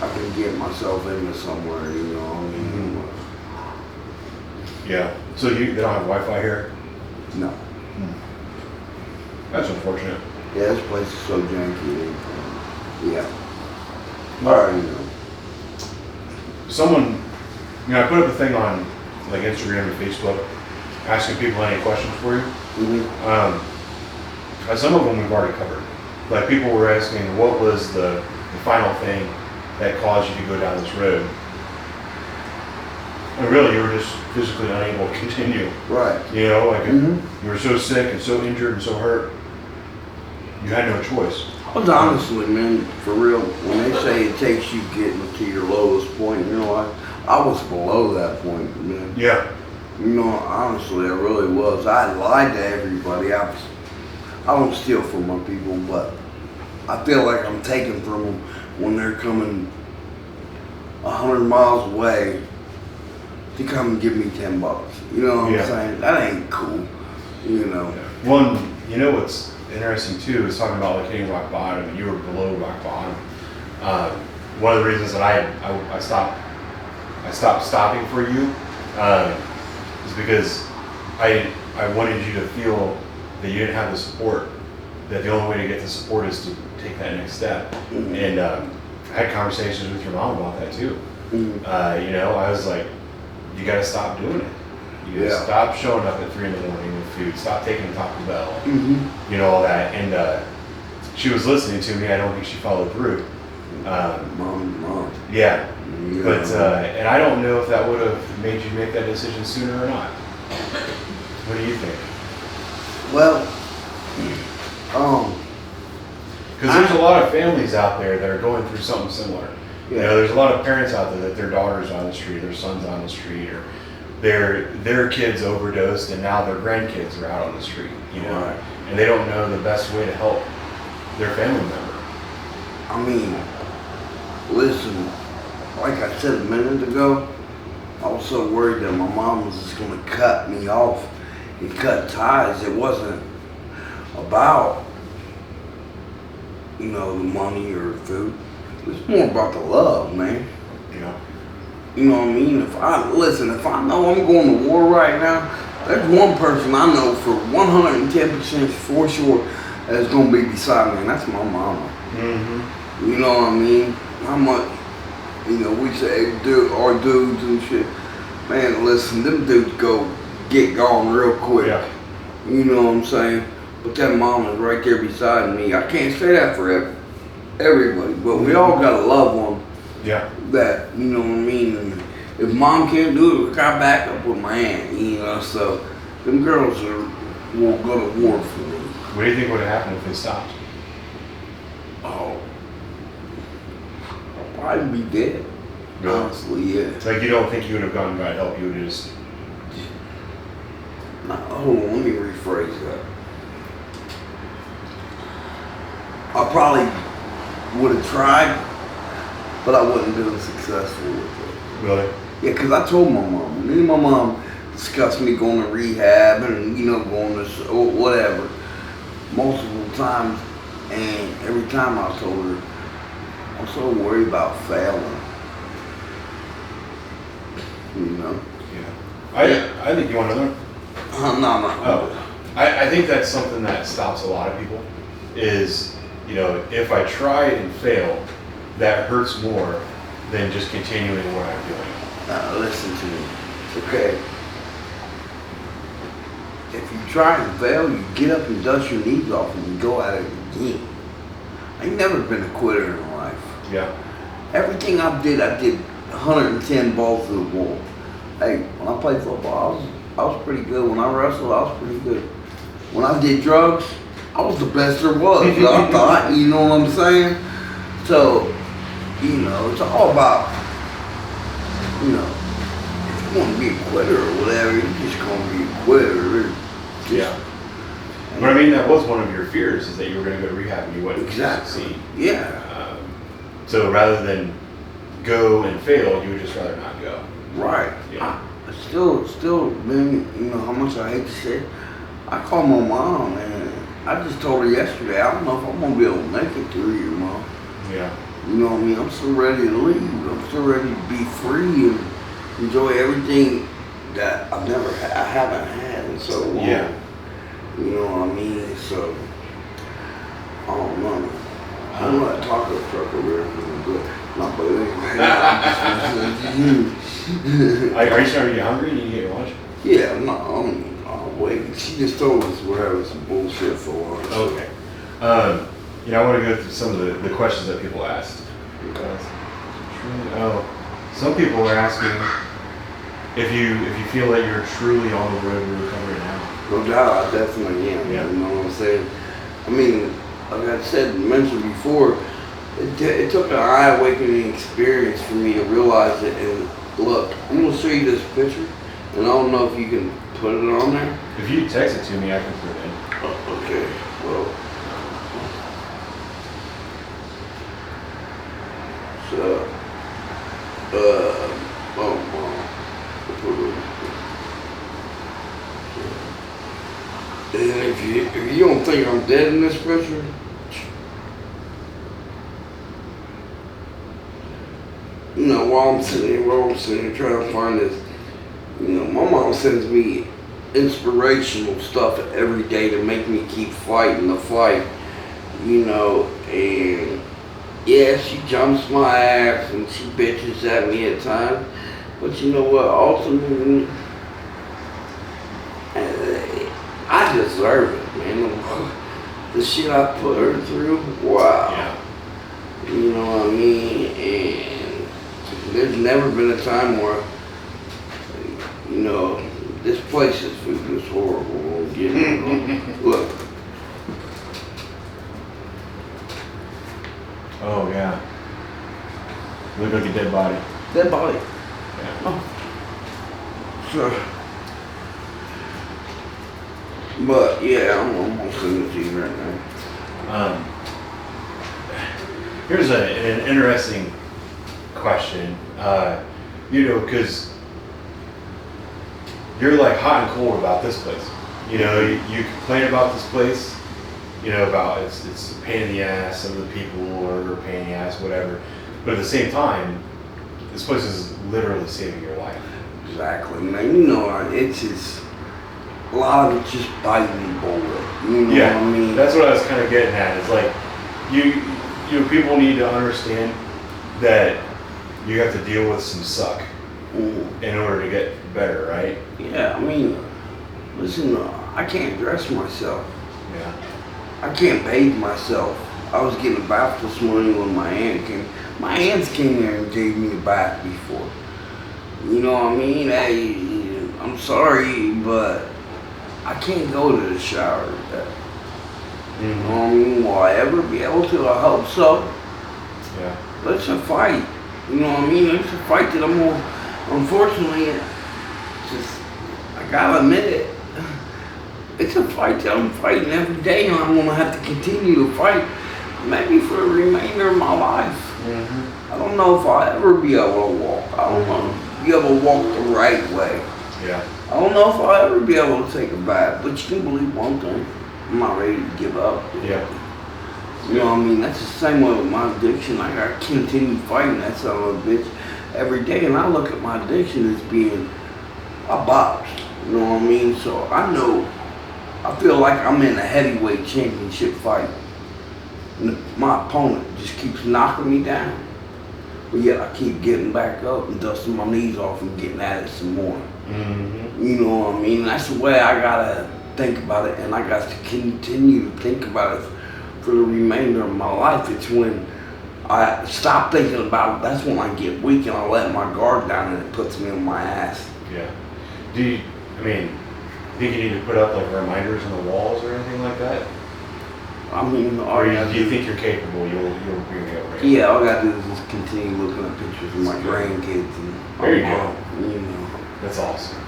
I can get myself into somewhere, you know what I mean? Yeah. So they don't have Wi-Fi here? No. That's unfortunate. Yeah, this place is so janky. Yeah. Alright, you know. Someone, you know, I put up a thing on like Instagram and Facebook asking people any questions for you. Some of them we've already covered. Like people were asking what was the final thing that caused you to go down this road. And really, you were just physically unable to continue. Right. You know, like you were so sick and so injured and so hurt, you had no choice. But honestly, man, for real, when they say it takes you getting to your lowest point in your life, I was below that point, man. Yeah. You know, honestly, I really was. I lied to everybody. I don't steal from my people, but I feel like I'm taking from them when they're coming 100 miles away to come and give me $10. You know what I'm saying? That ain't cool. You know. Yeah. One, you know what's interesting too is talking about like hitting rock bottom, and you were below rock bottom. One of the reasons that I stopped stopping for you is because I wanted you to feel that you didn't have the support. That the only way to get the support is to take that next step. And I had conversations with your mom about that too. You know, I was like, you got to stop doing it. You got to stop showing up at 3 in the morning with food. Stop taking Taco Bell. You know, all that. And she was listening to me. I don't think she followed through. Mom. Yeah. But and I don't know if that would have made you make that decision sooner or not. What do you think? Well, because there's a lot of families out there that are going through something similar. You know, there's a lot of parents out there that their daughter's on the street, their son's on the street, or their kids overdosed, and now their grandkids are out on the street. You know, and they don't know the best way to help their family member. I mean, listen, like I said a minute ago, I was so worried that my mom was just going to cut me off and cut ties. It wasn't about, you know, the money or the food. It's more about the love, man. Yeah. You know what I mean? If I know I'm going to war right now, there's one person I know for 110% for sure that's going to be beside me, and that's my mama. You know what I mean? How much, you know, we say our dudes and shit. Man, listen, them dudes get gone real quick. Yeah. You know what I'm saying? But that mama's right there beside me. I can't say that for everybody, but we all got a loved one. Yeah. That, you know what I mean? And if mom can't do it, I back up with my aunt, you know, so them girls will go to war for me. What do you think would have happened if they stopped? Oh. I'll probably be dead. Really? Honestly, yeah. Like, you don't think you would have gone by help, you would have just... Hold on, let me rephrase that. I probably would have tried, but I wouldn't have been successful with it. Really? Yeah, because I told my mom. Me and my mom discussed me going to rehab and, you know, going to whatever multiple times. And every time I told her, I'm so worried about failing. You know? Yeah. I think you want to learn. No. Oh. I think that's something that stops a lot of people is, you know, if I try and fail, that hurts more than just continuing what I'm doing. Now, listen to me. Okay. If you try and fail, you get up and dust your knees off and you go at it again. I ain't never been a quitter in life. Yeah. Everything I did 110 balls to the wall. Hey, when I played football, I was pretty good. When I wrestled, I was pretty good. When I did drugs, I was the best there was. I thought, you know what I'm saying? So, you know, it's all about, you know, if you want to be a quitter or whatever, you're just going to be a quitter. Yeah. But I mean, that was one of your fears, is that you were going to go to rehab and you wouldn't succeed. Yeah. So rather than go and fail, you would just rather not go. Right. Yeah. Still, man, you know how much I hate to say it. I called my mom and I just told her yesterday, I don't know if I'm going to be able to make it through here, Mom. Yeah. You know what I mean? I'm still ready to leave. I'm still ready to be free and enjoy everything that I haven't had in so long. Yeah. You know what I mean? So, I don't know. I don't know that taco truck over there, but not but Are you starting to get hungry? You need to get your lunch? Yeah, no, I'm waiting. She just told us we're having some bullshit for lunch. Okay. You know, I want to go through some of the questions that people asked. Some people are asking if you feel that you're truly on the road to recovery now. No doubt, I definitely am. Yeah. You know what I'm saying? I mean, like I mentioned before, it took an eye-awakening experience for me to realize it. And look, I'm gonna show you this picture, and I don't know if you can put it on there. If you text it to me, I can put it in. Oh, okay. Well. So, and if you don't think I'm dead in this picture, you know, while I'm sitting here trying to find this, you know, my mom sends me inspirational stuff every day to make me keep fighting the fight, you know, and yeah, she jumps my ass and she bitches at me at times, But you know what? Ultimately, I deserve it, man. The shit I put her through, wow. Yeah. You know what I mean? And there's never been a time where, you know, this place is food is horrible. You know, look. Oh yeah. Look like a dead body. Dead body. Yeah. Oh. So, but yeah, I'm gonna send it to you right now. Here's an interesting question. You know, because you're like hot and cold about this place. You know, you complain about this place. You know, about it's a pain in the ass. Some of the people are a pain in the ass, whatever. But at the same time, this place is literally saving your life. Exactly, man. You know, it's just a lot of it's just biting bullet. You know what I mean? That's what I was kind of getting at. It's like you know, people need to understand that you have to deal with some suck in order to get better, right? Yeah, I mean, listen, I can't dress myself. Yeah. I can't bathe myself. I was getting a bath this morning when my aunt came. My aunts came there and gave me a bath before. You know what I mean? I'm sorry, but I can't go to the shower. You know what I mean? Will I ever be able to? I hope so. Yeah. But it's a fight. You know what I mean? It's a fight that I'm gonna, unfortunately, I gotta admit it. It's a fight that I'm fighting every day, and I'm gonna have to continue to fight, maybe for the remainder of my life. I don't know if I'll ever be able to walk. I don't know, be able to walk the right way. Yeah. I don't know if I'll ever be able to take a bath, but you can believe one thing, I'm not ready to give up. Yeah. You know what I mean? That's the same way with my addiction. I gotta continue fighting that son of a bitch every day, and I look at my addiction as being a box. You know what I mean? So I feel like I'm in a heavyweight championship fight. And my opponent just keeps knocking me down. But yet I keep getting back up and dusting my knees off and getting at it some more. You know what I mean? That's the way I gotta think about it, and I got to continue to think about it for the remainder of my life. It's when I stop thinking about it, that's when I get weak and I let my guard down and it puts me on my ass. Yeah. Do you think you need to put up like reminders on the walls or anything like that? I mean, do you think you're capable? You'll be able to. Yeah, all I gotta do is just continue looking at pictures of my grandkids and there you go. You know. That's awesome.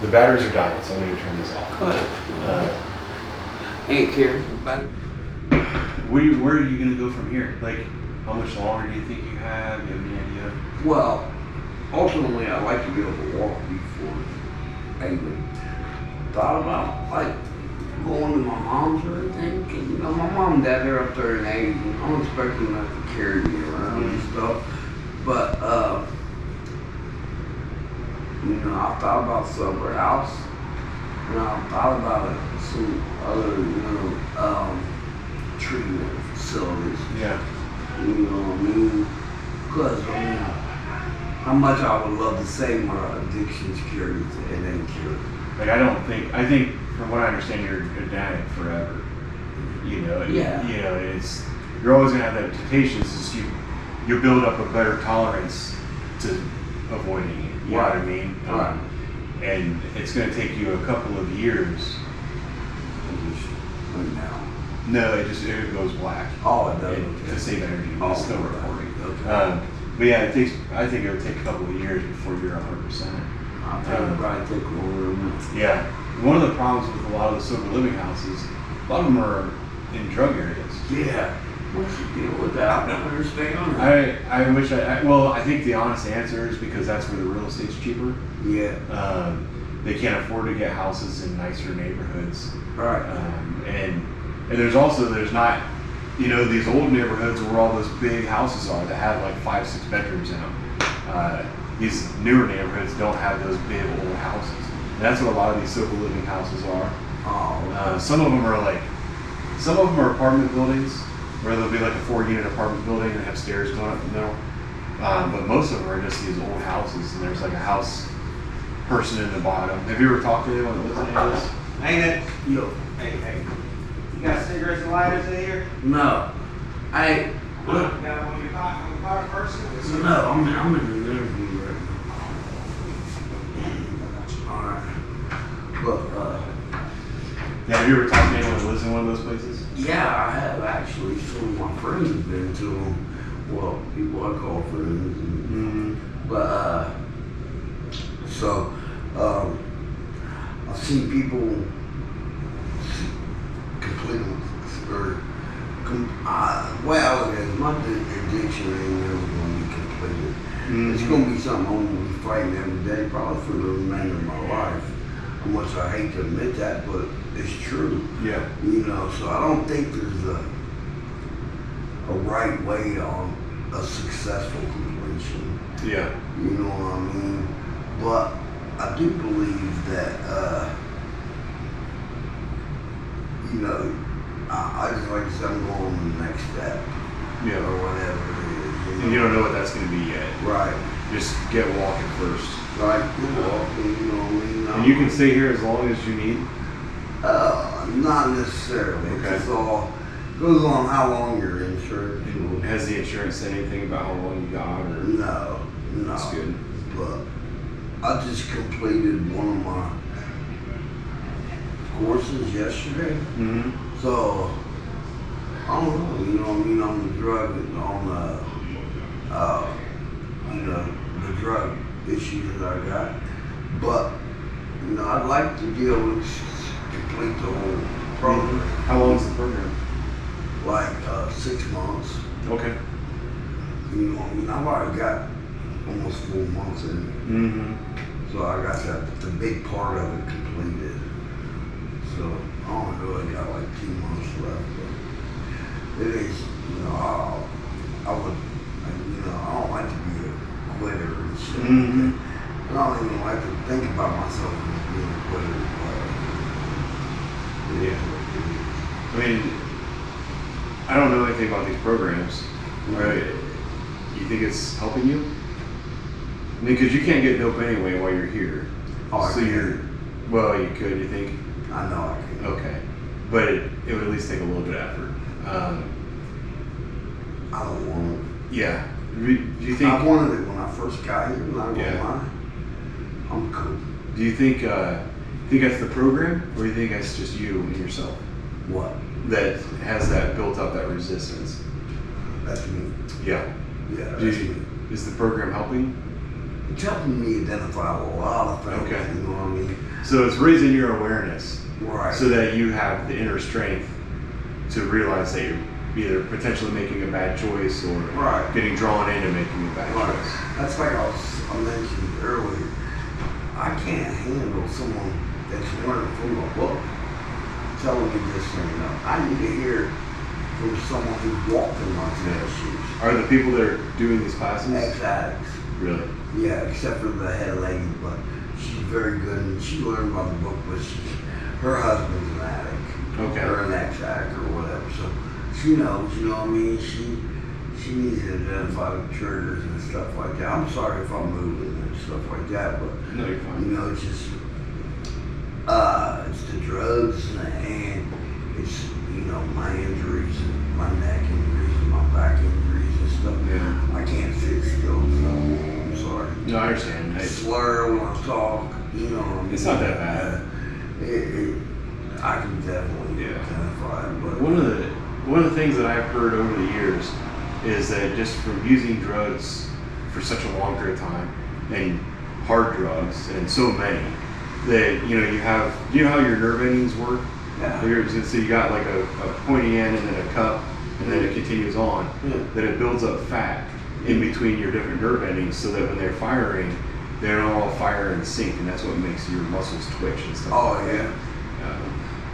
The batteries are dying, so I'm going to turn this off. Go ahead. Ain't care about it. Where are you going to go from here? Like, how much longer do you think you have? Do you have any idea? Well, ultimately, I'd like to be able to walk before I even thought about, like, going to my mom's or anything. 'Cause, you know, my mom and dad, they're up there in age, and I'm expecting them to carry me around and stuff. But, you know, I thought about sober house, and I thought about some other, you know, treatment facilities. Yeah. You know what I mean? Because, I mean, how much I would love to say my addiction's cured, it ain't cured. Like, I think from what I understand, you're addict forever. You know, Yeah. You know, you're always gonna have that temptation. It's just you build up a better tolerance to avoiding it. You know what I mean? Right. And it's gonna take you a couple of years. Right now. No, it goes black. Oh, it does. To save energy. Oh, It's still recording. Okay. But yeah, I think it would take a couple of years before you're 100%. I'll probably take longer than that. Yeah. One of the problems with a lot of the sober living houses, a lot of them are in drug areas. Yeah. What's the deal with that? I don't understand. I wish well, I think the honest answer is because that's where the real estate's cheaper. Yeah. They can't afford to get houses in nicer neighborhoods. Right. And there's not, you know, these old neighborhoods where all those big houses are that have like 5-6 bedrooms in them. These newer neighborhoods don't have those big old houses. And that's what a lot of these sober living houses are. Oh. Some of them are apartment buildings where there'll be like a 4-unit apartment building and have stairs going up the middle. But most of them are just these old houses, and there's like a house person in the bottom. Have you ever talked to anyone that lives in any of this? Ain't it? Yo. Hey, you got cigarettes and lighters in here? No. Hey, look. You got one of your car person? No, I'm in the living room right now. Alright. Look, Yeah, have you ever talked to anyone that lives in one of those places? yeah, I have actually. Some of my friends have been to them. Well, people I call friends. But, I've seen people completely, well, my addiction ain't never going to be completed. It's going to be something I'm going to be fighting every day, probably for the remainder of my life. How much I hate to admit that, but it's true. Yeah. You know, so I don't think there's a right way on a successful completion. Yeah. You know what I mean? But I do believe that, you know, I just like to say I'm going on the next step. Yeah. Or whatever it is. And you don't know what that's going to be yet. Right. Just get walking first. Right. You know what I mean? And you can stay here as long as you need? Not necessarily. Okay. It's all goes on how long you're insured. Has the insurance said anything about how long you got? Or? No. That's good. But I just completed one of my courses yesterday. So I don't know, you know what I mean, on the drug, you know, the drug issues that I got. But, you know, I'd like to be able to complete the whole program. How long is the program? Like 6 months. Okay. You know what I mean? I've already got almost 4 months in it. So I got the big part of it completed. So I only really got like 2 months left. But it is, you know, I would, you know, I don't like to be a quitter and shit. I don't even like to think about myself as being a quitter. Yeah. I mean, I don't know anything about these programs. Right? You think it's helping you? I mean, because you can't get dope anyway while you're here. Oh, so well, you could, you think? I know I can. Okay. But it would at least take a little bit of effort. I don't want it. Yeah. Do you think? I wanted it when I first got here, not gonna lie. I'm cool. Do you think that's the program, or do you think that's just you and yourself? What? That has that built up, that resistance? That's me. Yeah. Yeah, that's me. Is the program helping? It's helping me identify a lot of things, Okay. you know what I mean? So it's raising your awareness. Right. So that you have the inner strength to realize that you're either potentially making a bad choice or getting drawn into making a bad choice. That's like I mentioned earlier. I can't handle someone that's learning from a book telling me this thing. You know, I need to hear from someone who's walked in my shoes. Are the people that are doing these classes ex-addicts? Really? Yeah, except for the head lady, but she's very good and she learned about the book, but her husband's an addict. Okay. Or an ex-addict or whatever. So she knows, you know what I mean? She needs to identify the triggers and stuff like that. I'm sorry if I'm moving and stuff like that, but no, you're fine. you know, it's just it's the drugs and it's, you know, my injuries and my neck injuries and my back injuries and stuff. Yeah. I can't sit still, so I'm sorry. No, I understand. I slur when I talk, you know. It's not that bad. I can definitely identify it, but one of the things that I've heard over the years is that just from using drugs for such a long period of time and hard drugs and so many that you know you know how your nerve endings work? Yeah. So you got like a pointy end and then a cup and then it continues on. That it builds up fat in between your different nerve endings so that when they're firing, they don't all fire in sync, and that's what makes your muscles twitch and stuff. Oh like yeah.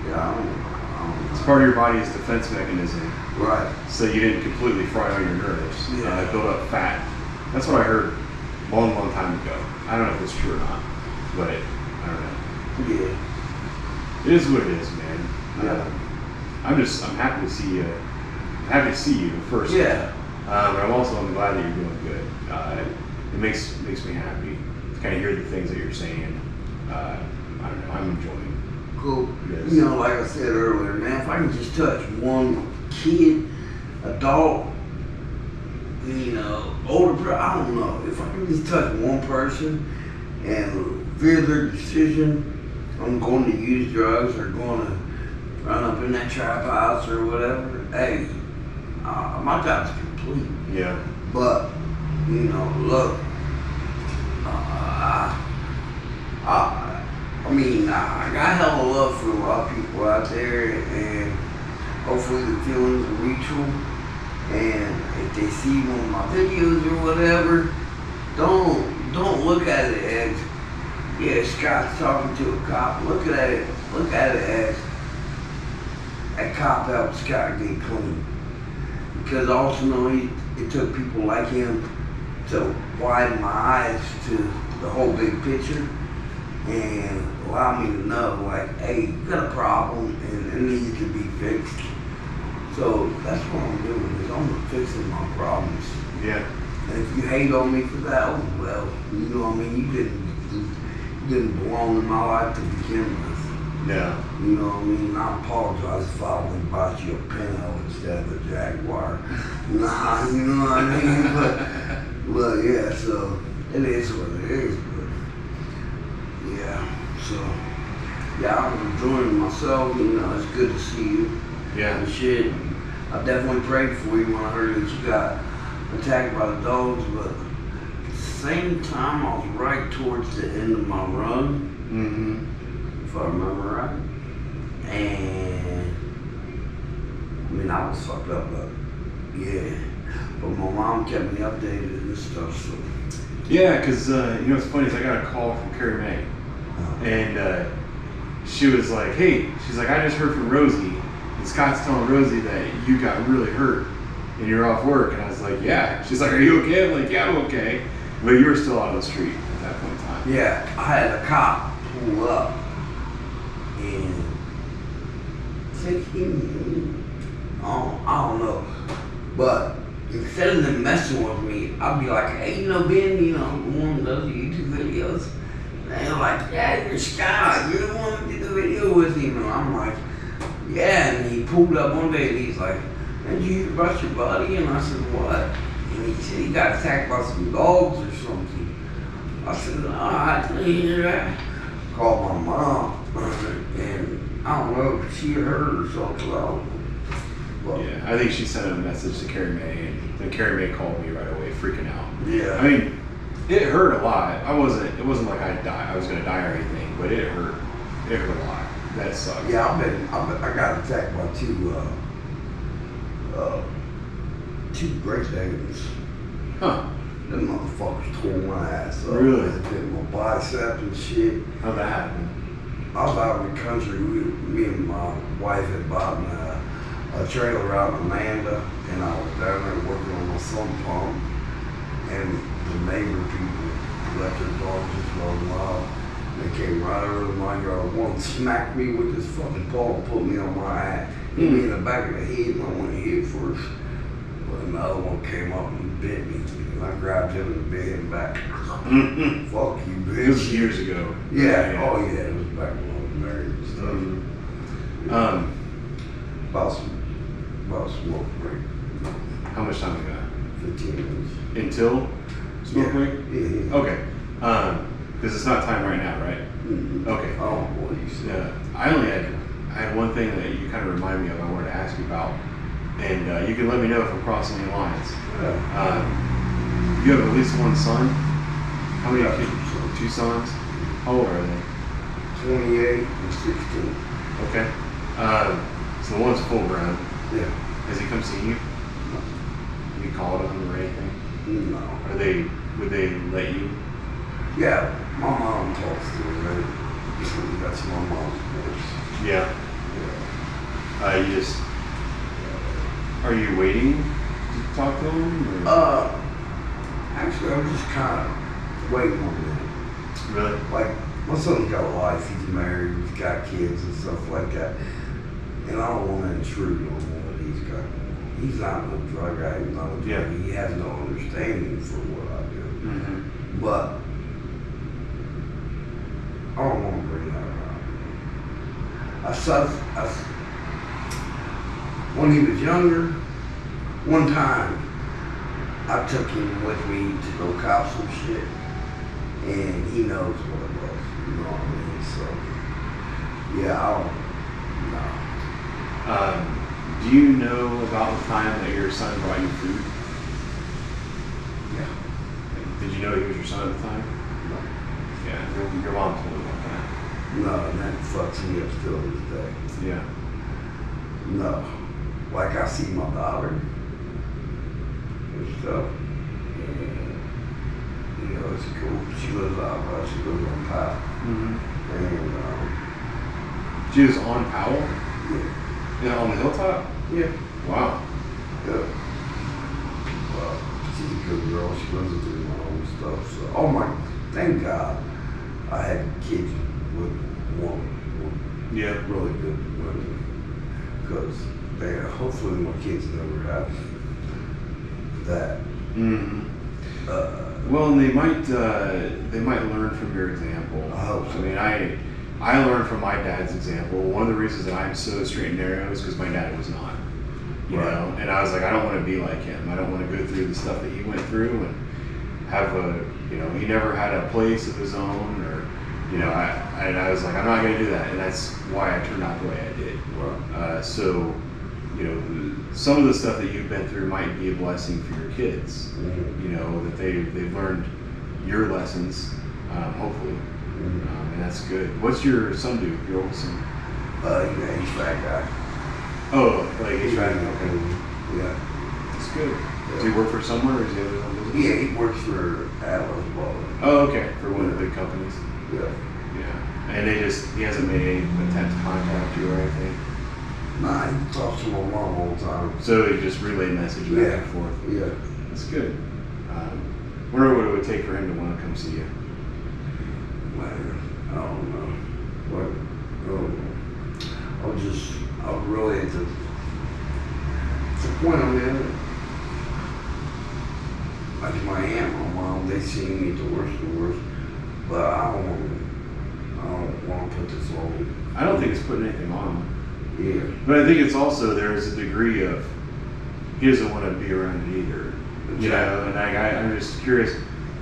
Yeah, it's part of your body's defense mechanism. Right. So you didn't completely fry all your nerves. Yeah. Build up fat. That's what I heard a long, long time ago. I don't know if it's true or not, but I don't know. Yeah. It is what it is, man. Yeah. I'm happy to see you. I'm happy to see you first. Yeah. But I'm glad that you're doing good. It makes me happy to kind of hear the things that you're saying. I don't know, I'm enjoying. Cool. Yes. You know, like I said earlier, man, if I can just touch one kid, adult, you know, older, I don't know. If I can just touch one person and fear their decision on going to use drugs or going to run up in that trap house or whatever, hey, my job's complete. Yeah. But, you know, look, I got hella love for a lot of people out there, and hopefully the feelings are mutual. And if they see one of my videos or whatever, don't look at it as, yeah, Scott's talking to a cop. Look at it as a cop helped Scott get clean. Because ultimately, it took people like him to widen my eyes to the whole big picture and allow me to know, like, hey, you got a problem and it needs to be fixed. So that's what I'm doing, is I'm fixing my problems. Yeah. And if you hate on me for that, oh, well, you know what I mean? You didn't belong in my life to begin with. Yeah. You know what I mean? I apologize if I only bought you a Pinto instead of a Jaguar. Nah, you know what I mean? But yeah, so it is what it is. But yeah, so yeah, I'm enjoying myself. You know, it's good to see you. Yeah. And shit. I definitely prayed for you when I heard that you got attacked by the dogs, but at the same time, I was right towards the end of my run. Mm-hmm. If I remember right. And I mean, I was fucked up, but yeah. But my mom kept me updated and stuff, so. Yeah, because you know what's funny is I got a call from Carrie Mae, and she was like, "Hey," she's like, "I just heard from Rosie, and Scott's telling Rosie that you got really hurt and you're off work." And I was like, "Yeah." She's like, "Are you okay?" I'm like, "Yeah, I'm okay." But you were still out on the street at that point in time. Yeah, I had a cop pull up and take him. I don't know, but instead of them messing with me, I'd be like, "Hey, you know, Ben, you know, I'm the one who does the YouTube videos." And they're like, "Yeah, you're Scott. You're the one who did the video with him." And I'm like, "Yeah." And he pulled up one day and he's like, "Did you hear about your buddy?" And I said, "What?" And he said he got attacked by some dogs or something. I said, "Oh, I didn't hear that." Called my mom, and I don't know if she heard or something. But Yeah, I think she sent a message to Carrie Mae, and then Carrie Mae called me right away, freaking out. yeah, I mean, it hurt a lot. It wasn't like I was gonna die or anything, but it hurt. It hurt a lot. That sucks. yeah, I got attacked by two Great Danes. Huh. Them motherfuckers tore my ass up. Really? They did my bicep and shit. How'd that happen? I was out in the country. Me and my wife had bought a trailer out in Amanda, and I was down there working on my sump pump, and the neighbor people left their dogs just running wild. They came right over to my yard. One smacked me with this fucking paw and put me on my ass. Hit me in the back of the head, and I went hit first. But another one came up and bit me, and I grabbed him and bit him back. Fuck you, bitch. It was years ago. Yeah, oh yeah, it was back when I was married and stuff. Mm-hmm. About smoke break. How much time we got? 15 minutes. Until smoke break? Yeah. Okay. Because it's not time right now, right? Mm-hmm. Okay. Oh, what you said. Yeah. I had one thing that you kind of remind me of. I wanted to ask you about, and you can let me know if I'm crossing any lines. Yeah. You have at least one son. How many Yeah, kids? 2 2 sons. How old are they? 28 and 16. Okay. So the one's full grown. Yeah. Has he come see you? Have you called him or anything? No. Would they let you? Yeah, my mom talks to her, right? That's my mom's voice. Yeah. Yeah. Are you waiting to talk to him? Or? Actually, I'm just kind of waiting on that. Really? Like, my son's got a life, he's married, he's got kids and stuff like that. And I don't want to intrude on what he's got. he's not no drug guy. He's not a drug. Yeah. He has no understanding for what I do. Mm-hmm. But I don't want to bring that around. When he was younger, one time I took him with me to go cop some shit, and he knows what it was. You know what I mean? So yeah, I don't. No. Do you know about the time that your son brought you food? Yeah. Did you know he was your son at the time? No. Yeah, your mom told me about that. No, and that fucks me up still to this day. Yeah. No. Like I see my daughter and stuff. And, you know, it's cool. She lives out west. She lives on Powell. Mm-hmm. And, She was on Powell? yeah. Yeah, on the hilltop? Yeah. Wow. Yeah. Well, she's a good girl. She doesn't do my own stuff. So, oh my, thank God I had kids with women. Yeah. Really good women. Because hopefully my kids never have that. Mm-hmm. Well, and they might learn from your example. I hope so. I mean, I learned from my dad's example. One of the reasons that I'm so straight and narrow is because my dad was not. You Right. know, and I was like, I don't want to be like him. I don't want to go through the stuff that he went through and have he never had a place of his own, or, I was like, I'm not going to do that, and that's why I turned out the way I did. Right. So, some of the stuff that you've been through might be a blessing for your kids. Mm-hmm. That they've learned your lessons, hopefully, Mm-hmm. and that's good. What's your son do? Your oldest son? He's an HVAC guy. Oh, like He's HVAC. right. Okay, Yeah. that's good. Does he work for somewhere, or is he have his own business? Yeah, he works for Atlas Ball. Oh, okay, for one of the big companies. Yeah. Yeah, and he hasn't made any attempt to contact you or anything. Nah, he talks to my mom all the time. So he just relay message back Yeah. and forth. Yeah. That's good. Wonder what it would take for him to want to come see you. Man, I don't know. What? I'm really at the point I'm in. Like my aunt, my mom, they see me the worst, but I don't want to put this on. I don't think it's putting anything on him. Yeah. But I think it's also there's a degree of he doesn't want to be around it either. And I'm just curious.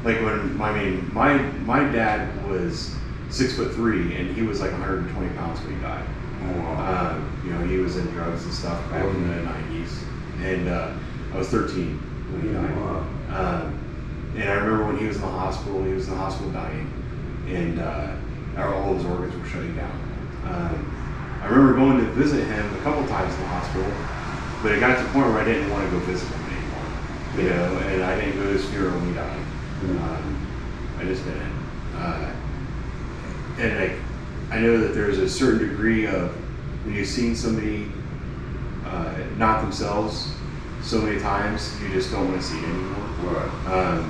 Like my dad was 6'3" and he was like 120 pounds when he died. Oh, wow. He was in drugs and stuff back in the 90s, and I was 13 when he died. Wow. And I remember when he was in the hospital dying, and all his organs were shutting down. I remember going to visit him a couple times in the hospital, but it got to the point where I didn't want to go visit him anymore. And I didn't go to his funeral when he died. I just didn't. And I know that there's a certain degree of when you've seen somebody not themselves so many times, you just don't want to see it anymore. Right.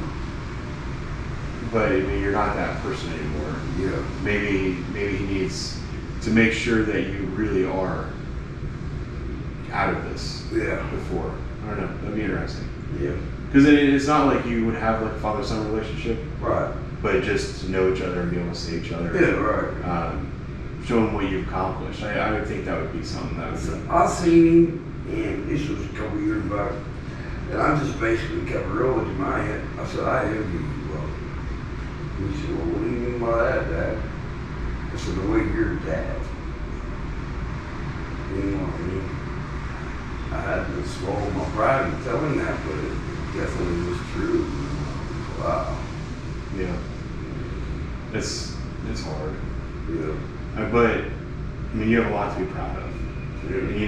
But I mean, you're not that person anymore. Yeah. Maybe he needs to make sure that you really are out of this. Yeah. Before, I don't know. That'd be interesting. Yeah. Because it's not like you would have like a father-son relationship, Right. but just to know each other and be able to see each other. Yeah. Right. Show them what you've accomplished. I would think that would be something that would. So I seen him, and this was a couple years back, and I just basically kept real with him. I said, I envy you, bro. He said, well, what do you mean by that, Dad? I said, the way you're dad. You know what I mean? I had to swallow my pride in telling that, but it definitely was true. Wow. Yeah. It's hard. Yeah. But I mean, you have a lot to be proud of. Yeah. And you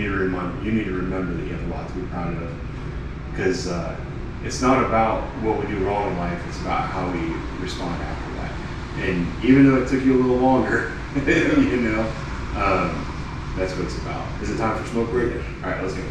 need to remember that you have a lot to be proud of, because it's not about what we do wrong in life. It's about how we respond after that. And even though it took you a little longer, that's what it's about. Is it time for smoke break? All right, let's go.